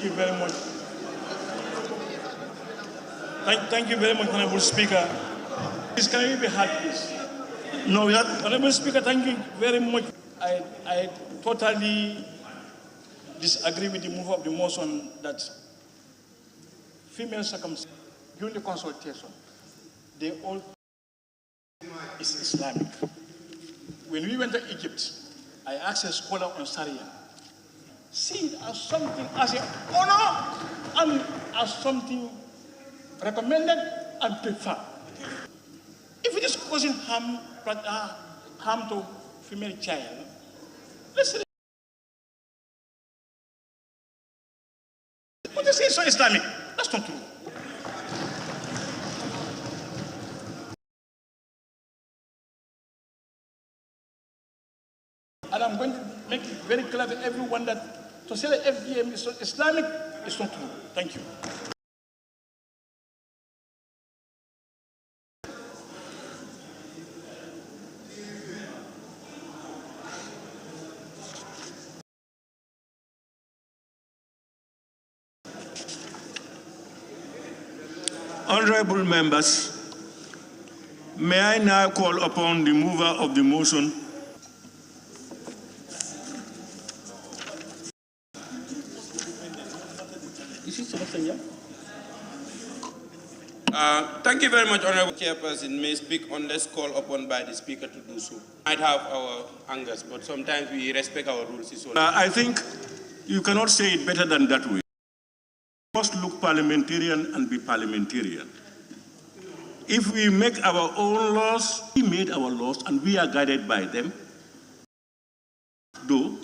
you very much. Thank you very much, Honorable Speaker. Please, can we be heard, please? No, Honorable Speaker, thank you very much. I totally disagree with the mover of the motion that female circumcision during the consultation, they all is Islamic. When we went to Egypt, I asked a scholar on Sharia, see it as something as an honor and as something recommended and preferred. If it is causing harm to female child, let's say, what is it so Islamic? That's not true. And I'm going to make it very clear to everyone that to say that FGM is Islamic is not true. Thank you. Honorable members, may I now call upon the mover of the motion, Thank you very much, Honorable Chairperson. May speak unless called upon by the Speaker to do so. Might have our angers, but sometimes we respect our rules. I think you cannot say it better than that way. We must look parliamentarian and be parliamentarian. If we make our own laws, we made our laws and we are guided by them, though,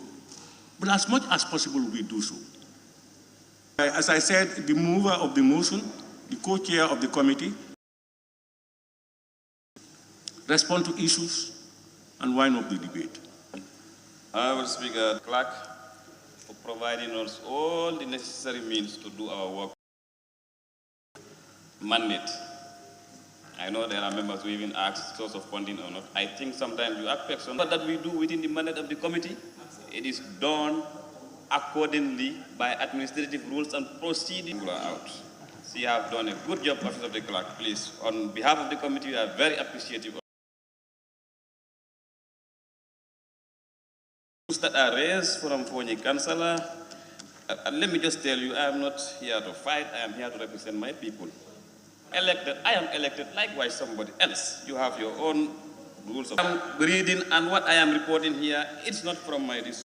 but as much as possible we do so. As I said, the mover of the motion, the co-chair of the committee, respond to issues and wind up the debate. Honorable Speaker, Clerk, for providing us all the necessary means to do our work. Mandate. I know there are members who even ask source of funding or not. I think sometimes you ask questions that we do within the mandate of the committee. It is done accordingly by administrative rules and procedures out. So you have done a good job, Office of the Clerk. Please, on behalf of the committee, we are very appreciative of that are raised from Fonyi Councillor. Let me just tell you, I am not here to fight. I am here to represent my people. Elected, I am elected, likewise somebody else. You have your own rules of reading, and what I am reporting here, it's not from my research.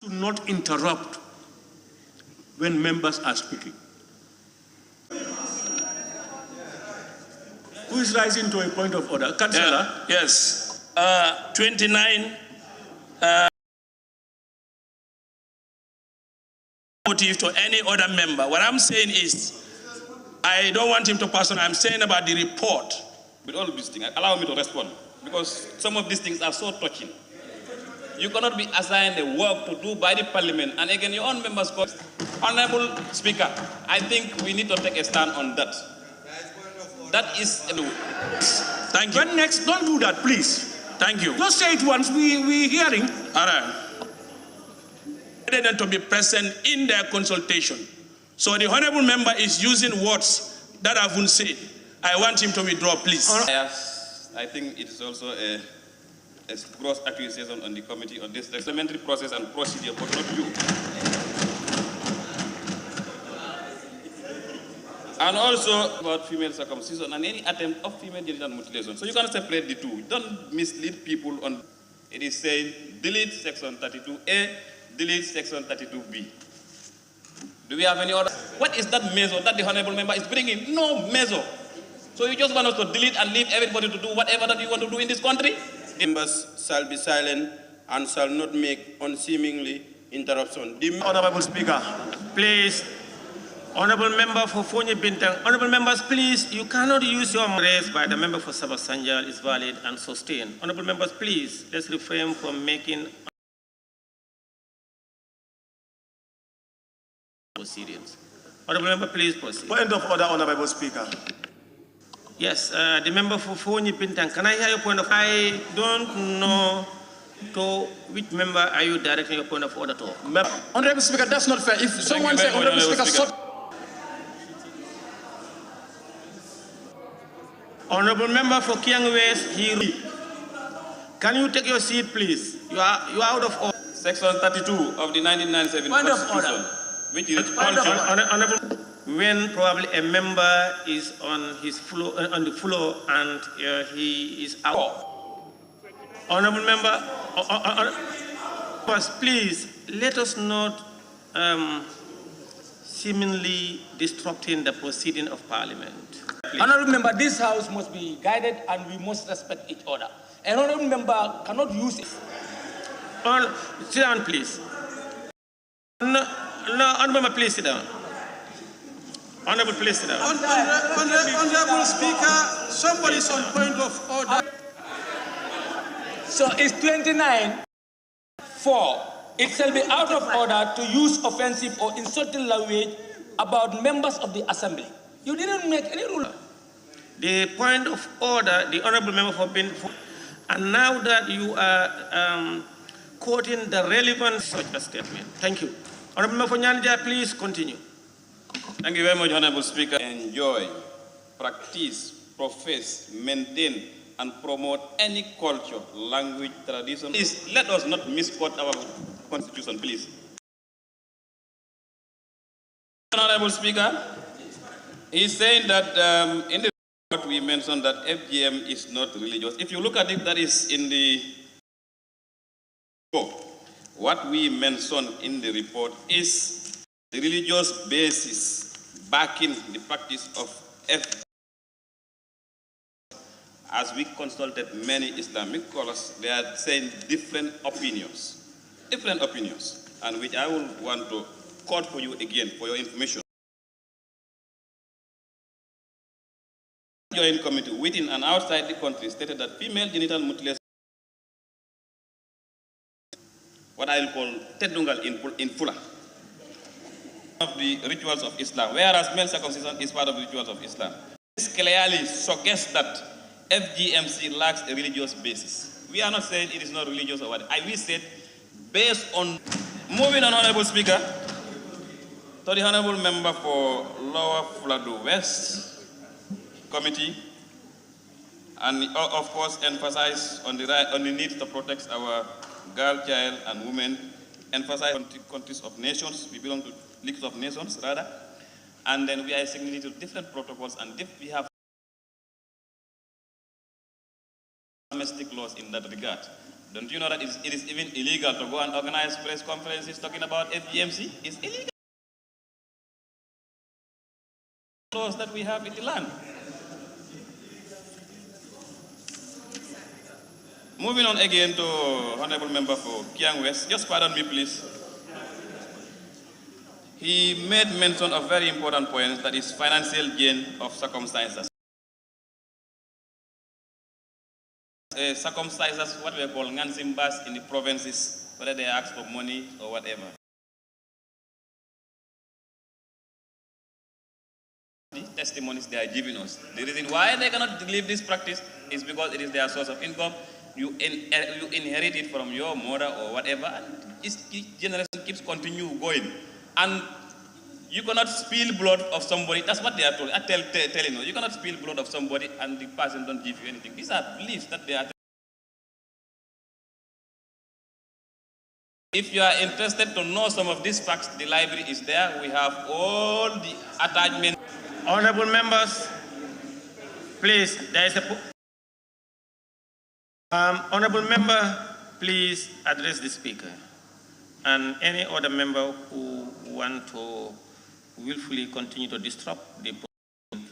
To not interrupt when members are speaking. Who is rising to a point of order? Councillor? Yes. 29 motive to any other member. What I'm saying is, I don't want him to pass on. I'm saying about the report. With all of these things, allow me to respond, because some of these things are so touching. You cannot be assigned a work to do by the parliament, and again, your own members. Honorable Speaker, I think we need to take a stand on that. That is. Thank you. When next, don't do that, please. Thank you. Just say it once. We're hearing. All right. To be present in their consultation. So the honorable member is using words that I haven't said. I want him to withdraw, please. Yes, I think it is also a gross accusation on the committee on this parliamentary process and procedure, but not you. And also about female circumcision and any attempt of female genital mutilation. So you can separate the two. Don't mislead people on. It is saying delete section 32A, delete section 32B. Do we have any other? What is that measure that the honorable member is bringing? No measure. So you just want us to delete and leave everybody to do whatever that you want to do in this country? Members shall be silent and shall not make unseemingly interruption. Honorable Speaker, please. Honorable Member for Fonyi Bintang. Honorable Members, please, you cannot use your raised by the member for Sabasanjal is valid and sustained. Honorable Members, please, let's refrain from making proceedings. Honorable member, please proceed. Point of order, Honorable Speaker. Yes, the member for Fonyi Bintang. Can I hear your point of order? I don't know to which member are you directing your point of order to? Honorable Speaker, that's not fair. If someone says, Honorable Speaker, Honorable member for Kiang West, can you take your seat, please? You are out of order. Section 32 of the 1997 Point of Constitution, order. which is Honorable, when probably a member is on his floor, on the floor and he is out. Honorable member, please let us not seemingly disrupting the proceeding of Parliament. Please. Honorable member, this house must be guided and we must respect each other. An honorable member cannot use it. Sit down, please. No, honorable member, please sit down. Honorable, please sit down. Honorable Speaker, somebody is on point of order. So it's 29-4. It shall be out of order to use offensive or insulting language about members of the assembly. You didn't make any rule. The point of order, the honorable member for being, and now that you are quoting the relevant such a statement. Thank you. Honorable member for Nyanja, please continue. Thank you very much, Honorable Speaker. Enjoy, practice, profess, maintain, and promote any culture, language, tradition. Please, let us not misquote our Constitution, please. Honorable Speaker, he's saying that in the report we mentioned that FGM is not religious. If you look at it, that is in the report. What we mentioned in the report is the religious basis backing the practice of FGM. As we consulted many Islamic scholars, they are saying different opinions, and which I will want to quote for you again for your information. The Joint Committee within and outside the country stated that female genital mutilation, what I will call tedungal in Fula, of the rituals of Islam, whereas male circumcision is part of the rituals of Islam. This clearly suggests that FGMC lacks a religious basis. We are not saying it is not religious or what. We said based on, moving on, Honorable Speaker, to the Honorable Member for Lower Fuladu West Committee, and of course emphasize on the need to protect our girl, child, and women, emphasize on countries of nations, we belong to League of Nations rather, and then we are signating to different protocols, and we have domestic laws in that regard. Don't you know that it is even illegal to go and organize press conferences talking about FGMC? It's illegal. Laws that we have in the land. Moving on again to Honorable Member for Kiang West. Just pardon me, please. He made mention of very important point, that is financial gain of circumstances. Circumcisers, what we call Ngansimbas in the provinces, whether they ask for money or whatever. The testimonies they are giving us. The reason why they cannot leave this practice is because it is their source of income. You inherit it from your mother or whatever, and this generation keeps continue going. And you cannot spill blood of somebody. That's what they are told. Telling you, you cannot spill blood of somebody and the person don't give you anything. These are beliefs that they are. If you are interested to know some of these facts, the library is there. We have all the attachments. Honorable members, please, there is a... Honorable member, please address the speaker. And any other member who want to willfully continue to disrupt the proceeding,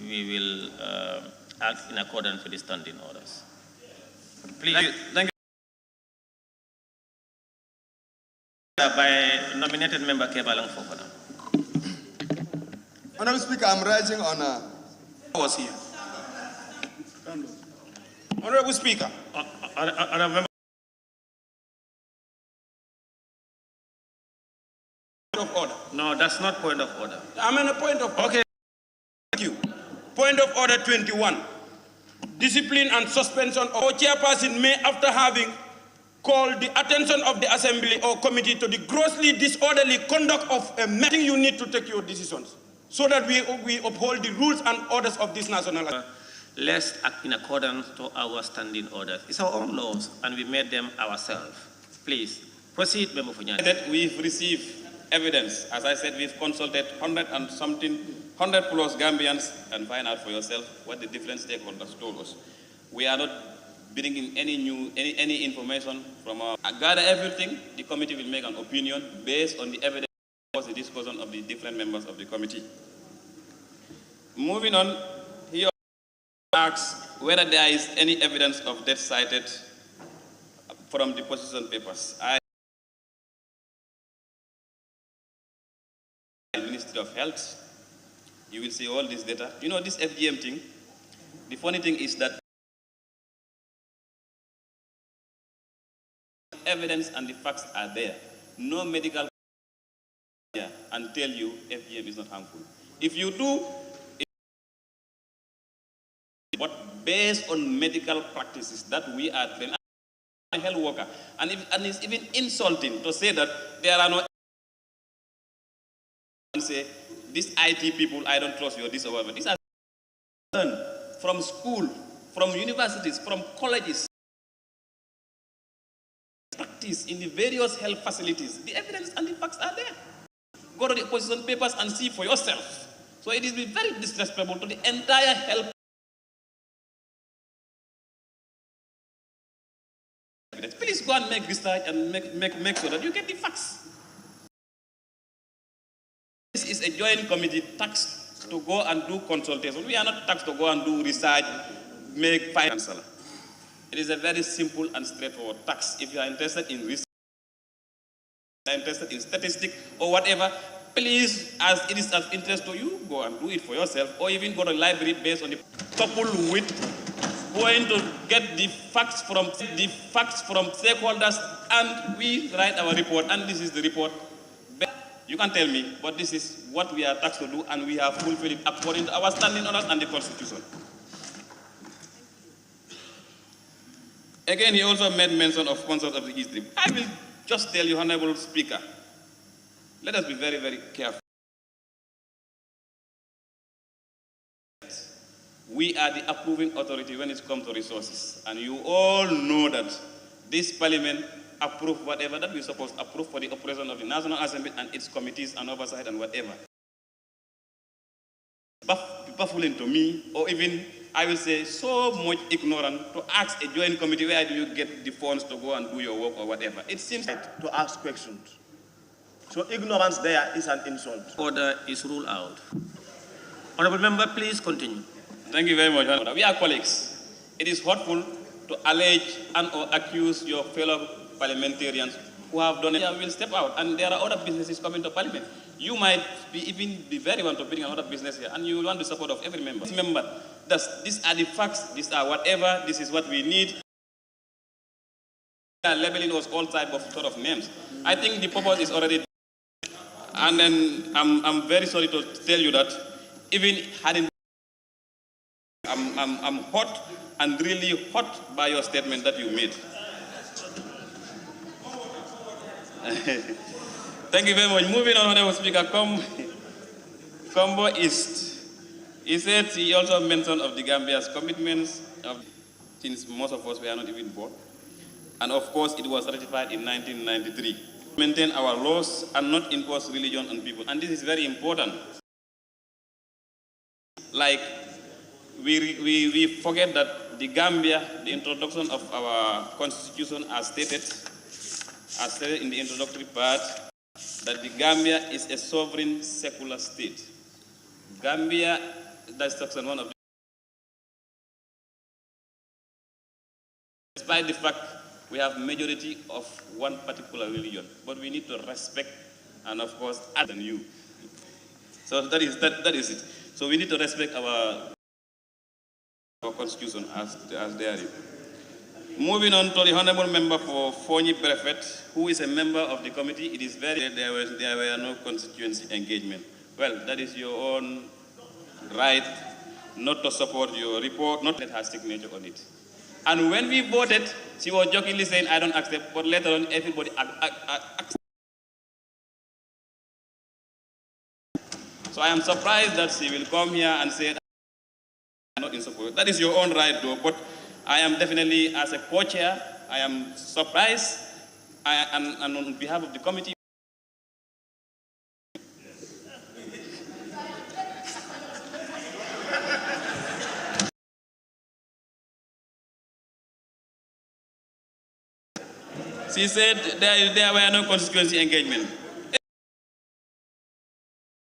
we will act in accordance with the standing orders. Please. Thank you. By nominated member Kebalang Fofana. Honorable Speaker, I'm rising on I was here. Honorable Speaker. Honorable member. Of order. No, that's not point of order. I'm in a point of order. Okay. Thank you. Point of order 21. Discipline and suspension of a chairperson may, after having called the attention of the assembly or committee to the grossly disorderly conduct of a meeting, you need to take your decisions so that we uphold the rules and orders of this national assembly. Let's act in accordance to our standing orders. It's our own laws, and we made them ourselves. Please, proceed, Member Funyani. That we've received evidence. As I said, we've consulted 100 plus Gambians, and find out for yourself what the different stakeholders told us. We are not bringing any information from our... gather everything, the committee will make an opinion based on the evidence the discussion of the different members of the committee. Moving on, he asks whether there is any evidence of death cited from the position papers. Ministry of Health, you will see all this data. You know this FGM thing? The funny thing is that evidence and the facts are there. No medical and tell you FGM is not harmful. If you do, but based on medical practices that we are trained, a health worker, and it's even insulting to say that there are no and say these IT people, I don't trust you or this or whatever. These are learned from school, from universities, from colleges. Practice in the various health facilities. The evidence and the facts are there. Go to the position papers and see for yourself. So it is very disrespectful to the entire health. Please go and make research and make sure that you get the facts. This is a joint committee tasked to go and do consultation. We are not tasked to go and do research, make financial. It is a very simple and straightforward task. If you are interested in research, interested in statistics or whatever, please, as it is of interest to you, go and do it for yourself, or even go to the library based on the coupled with going to get the facts from stakeholders, and we write our report, and this is the report. You can tell me, but this is what we are tasked to do, and we have fulfilled it according to our standing orders and the Constitution. Again, he also made mention of sponsors of the history. I will just tell you, Honorable Speaker, let us be very, very careful. We are the approving authority when it comes to resources. And you all know that this parliament approves whatever that we're supposed to approve for the operation of the National Assembly and its committees and oversight and whatever. Baffling to me, or even, I will say, so much ignorant to ask a joint committee, where do you get the funds to go and do your work or whatever? It seems to ask questions. So ignorance there is an insult. Order is ruled out. Honorable member, please continue. Thank you very much, Honorable. We are colleagues. It is hurtful to allege and or accuse your fellow parliamentarians who have done it. Yeah, will step out, and there are other businesses coming to parliament. You might even be very want to bring another business here, and you want the support of every member. Remember, these are the facts, these are whatever, this is what we need. They are labeling us all type of sort of names. I think the purpose is already, and then I'm very sorry to tell you that even hadn't, I'm hot and really hot by your statement that you made. Thank you very much. Moving on, Honorable Speaker, Combo East. He said he also mentioned of the Gambia's commitments since most of us were not even born. And of course, it was ratified in 1993. Maintain our laws and not impose religion on people. And this is very important. Like, we forget that the Gambia, the introduction of our constitution as stated in the introductory part, that the Gambia is a sovereign secular state. Gambia, that's section 1 of the... Despite the fact we have majority of one particular religion, but we need to respect and of course other than you. So that is it. So we need to respect our constitution as there is. Moving on to the honorable member for Fonyi Brefet, who is a member of the committee. It is very there were no constituency engagement. Well, that is your own right not to support your report, not let her signature on it. And when we voted, she was jokingly saying, I don't accept, but later on, everybody accepted. So I am surprised that she will come here and say, I'm not in support. That is your own right, though, but I am definitely, as a co-chair, I am surprised, and on behalf of the committee, she said there were no constituency engagement.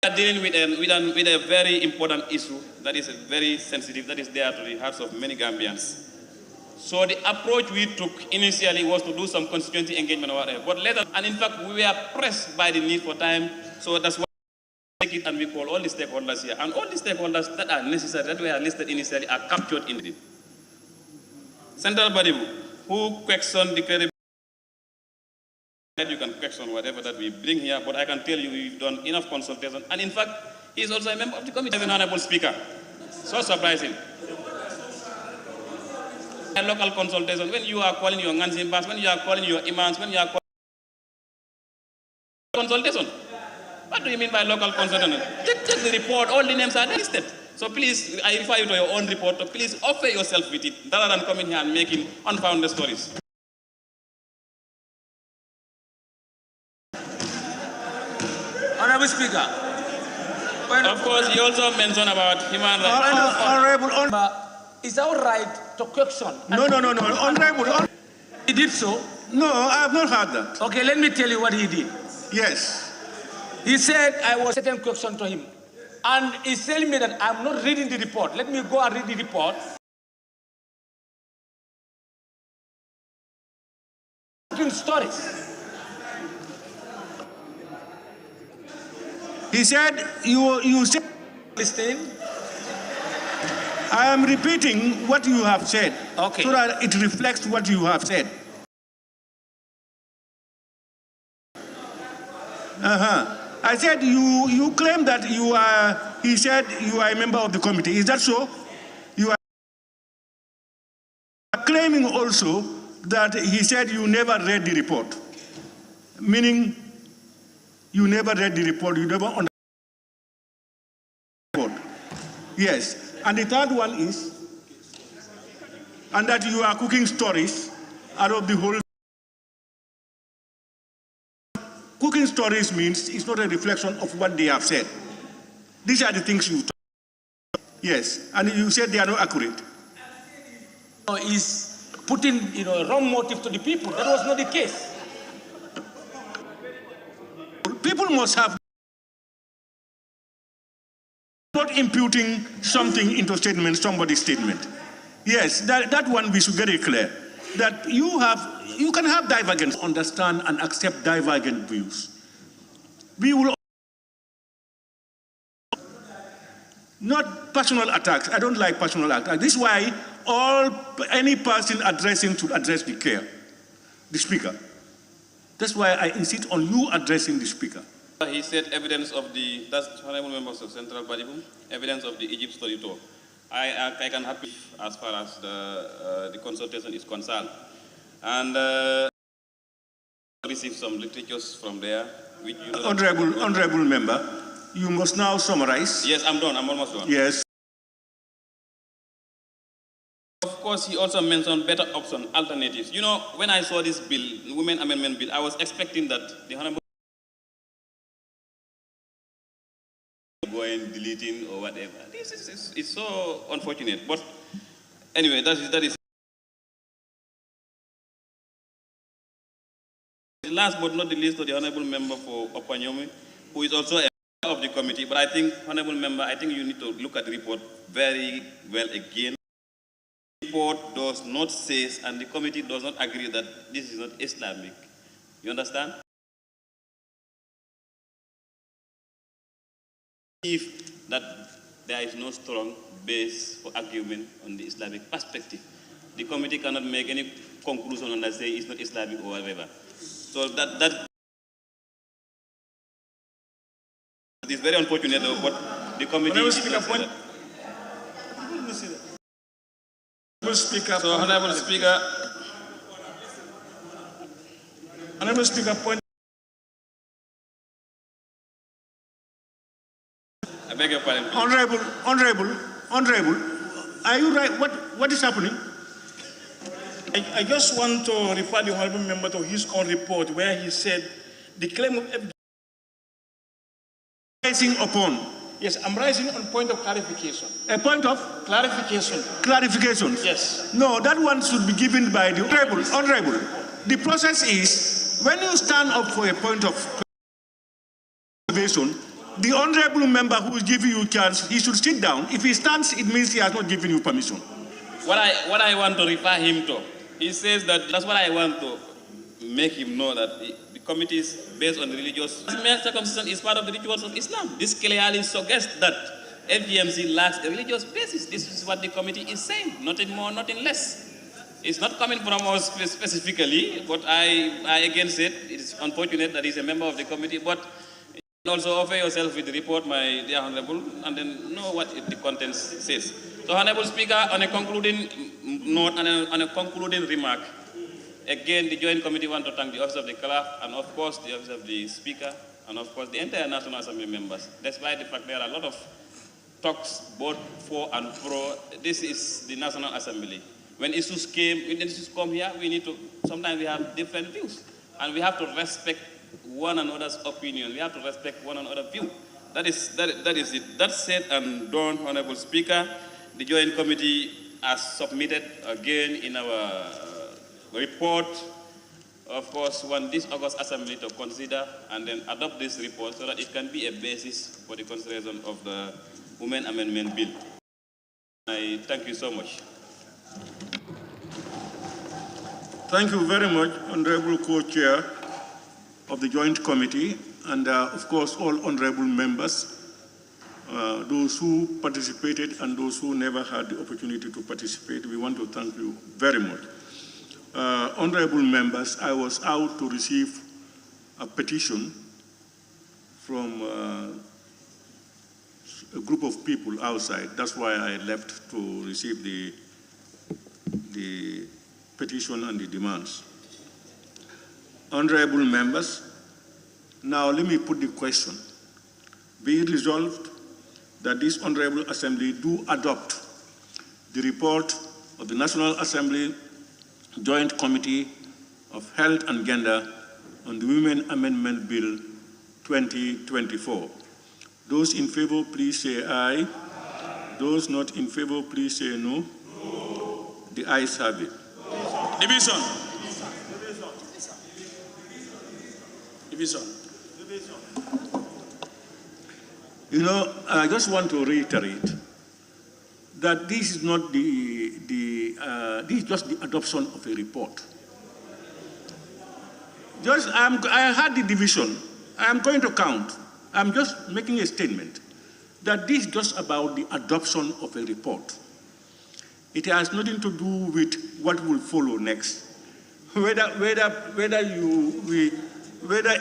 We are dealing with a very important issue that is very sensitive, that is there to the hearts of many Gambians. So the approach we took initially was to do some constituency engagement or whatever, but later, and in fact, we were pressed by the need for time, so that's why we take it and we call all the stakeholders here. And all the stakeholders that are necessary, that were listed initially, are captured in it. Central Badibu, who questioned the credibility. You can question whatever that we bring here, but I can tell you we've done enough consultation. And in fact, he's also a member of the committee, an honorable speaker. So surprising. A local consultation, when you are calling your Nganzimbas, when you are calling your imams, when you are calling consultation. What do you mean by local consultation? Check the report, all the names are listed. So please, I refer you to your own report, so please offer yourself with it, rather than coming here and making unfounded stories. Honorable Speaker. Of course, he also mentioned about human rights. Honorable, is our right to question? No. Honorable. He did so? No, I have not heard that. Okay, let me tell you what he did. Yes. He said I was setting question to him. And he's telling me that I'm not reading the report. Let me go and read the report. Stories. He said, you said, listen. I am repeating what you have said, okay, so that it reflects what you have said. I said, you claim that you are, he said you are a member of the committee. Is that so? You are claiming also that he said you never read the report, meaning you never read the report, you never understood the report. Yes. And the third one is, and that you are cooking stories out of the whole. Cooking stories means it's not a reflection of what they have said. These are the things you talk. Yes. And you said they are not accurate. Is putting a wrong motive to the people. That was not the case. People must have not imputing something into somebody's statement. Yes, that one we should get it clear. That you can have divergence, understand and accept divergent views. We will not personal attacks. I don't like personal attacks. This is why any person addressing should address the speaker. That's why I insist on you addressing the speaker. He said evidence of that's honorable members of Central Badibu, evidence of the Egypt story tour. I can happy as far as the consultation is concerned. And received some literatures from there. Which Honorable member, you must now summarize. Yes, I'm done. I'm almost done. Yes. Of course, he also mentioned better option, alternatives. You know, when I saw this bill, Women Amendment Bill, I was expecting that the honorable going deleting or whatever. It's so unfortunate. But anyway, that is. Last but not the least, to the honorable member for Opanyomi, who is also a member of the committee. But I think, honorable member, I think you need to look at the report very well again. The report does not say, and the committee does not agree that this is not Islamic. You understand? If that there is no strong base for argument on the Islamic perspective. the committee cannot make any conclusion on that, say it's not Islamic or whatever. So that is very unfortunate, but the committee is not Honorable Speaker, so Honorable Speaker. Honorable Speaker, point. I beg your pardon. Honorable, are you right? What is happening? I just want to refer the honorable member to his own report where he said the claim of rising upon. Yes, I'm rising on point of clarification. A point of clarification. Clarification. Yes. No, that one should be given by the honorable. The process is when you stand up for a point of clarification, the honorable member who is giving you a chance, he should sit down. If he stands, it means he has not given you permission. What I want to refer him to, he says that that's what I want to make him know, that the committee is based on religious. Mere circumcision is part of the rituals of Islam. This clearly suggests that FGMC lacks a religious basis. This is what the committee is saying, nothing more, nothing less. It's not coming from us specifically, but I again said it is unfortunate that he's a member of the committee, but also offer yourself with the report, my dear Honorable, and then know what the contents says. So, Honorable Speaker, on a concluding note and on a concluding remark, again, the Joint Committee want to thank the Office of the Clerk and, of course, the Office of the Speaker and, of course, the entire National Assembly members. Despite the fact there are a lot of talks both for and pro, this is the National Assembly. When issues come here, we need to, sometimes we have different views, and we have to respect one another's opinion. We have to respect one another's view. That is it. That said and done, Honorable Speaker, the Joint Committee has submitted again in our report, of course, want this August Assembly to consider and then adopt this report so that it can be a basis for the consideration of the Women Amendment Bill. I thank you so much. Thank you very much, Honorable Co-Chair of the Joint Committee, and of course all honorable members, those who participated and those who never had the opportunity to participate. We want to thank you very much. Honorable members, I was out to receive a petition from a group of people outside. That's why I left to receive the petition and the demands. Honorable members, now let me put the question. Be it resolved that this Honorable Assembly do adopt the report of the National Assembly Joint Committee of Health and Gender on the Women Amendment Bill 2024. Those in favor, please say aye. Those not in favor, please say no. The ayes have it. Division. You know, I just want to reiterate that this is not this is just the adoption of a report. I had the division. I am going to count. I'm just making a statement that this is just about the adoption of a report. It has nothing to do with what will follow next. Whether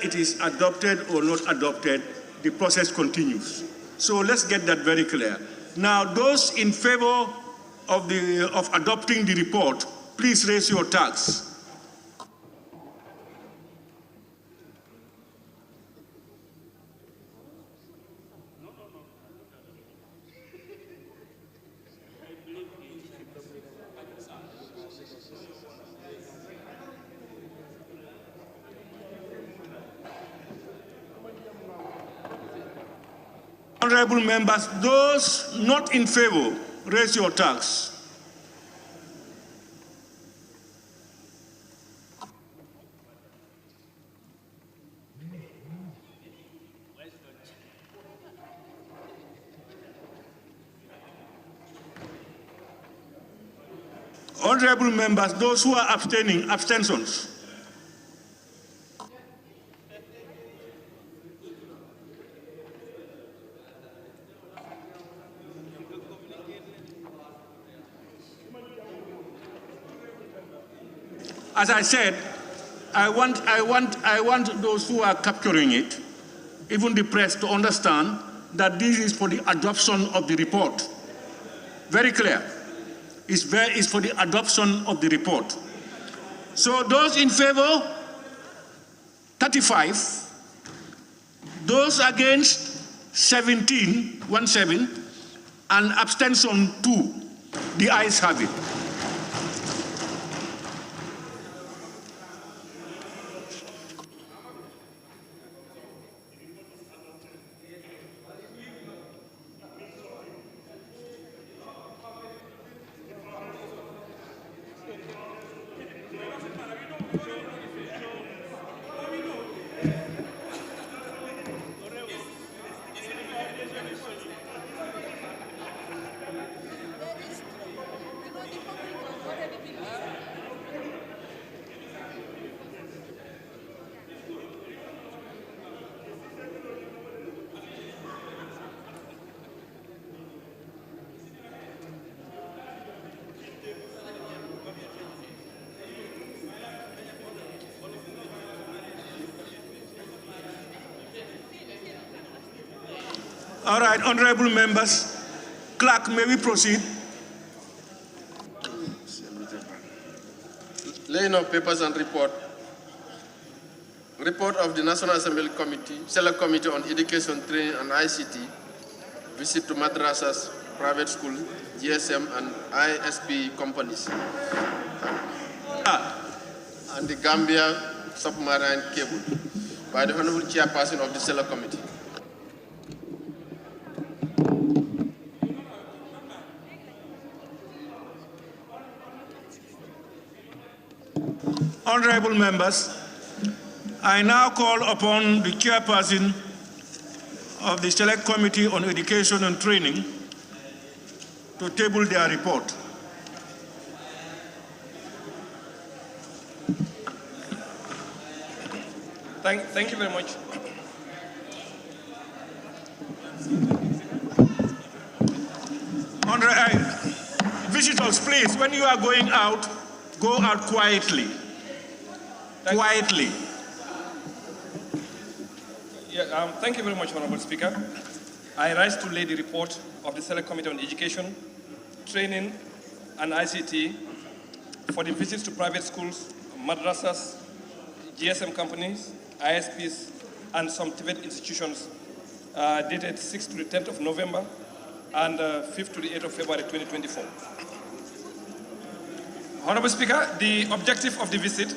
it is adopted or not adopted, the process continues. So let's get that very clear. Now, those in favor of adopting the report, please raise your tags. Honorable members, those not in favor, raise your tags. Honorable members, those who are abstaining, abstentions. As I said, I want those who are capturing it, even the press, to understand that this is for the adoption of the report. Very clear. It's for the adoption of the report. So those in favor, 35. Those against, 17, and abstention 2. The ayes have it. All right, honorable members, clerk, may we proceed? Laying of papers and report. Report of the National Assembly Committee, Select Committee on Education, Training and ICT, visit to madrasas, private schools, GSM and ISP companies, and the Gambia submarine cable by the Honorable Chairperson of the Select Committee. Honorable members, I now call upon the chairperson of the Select Committee on Education and Training to table their report. Thank you very much. Visitors, please, when you are going out, go out quietly. Quietly. Yeah, thank you very much, Honorable Speaker. I rise to lay the report of the Select Committee on Education, Training and ICT for the visits to private schools, madrasas, GSM companies, ISPs, and some TVET institutions dated 6th to the 10th of November and 5th to the 8th of February 2024. Honorable Speaker, the objective of the visit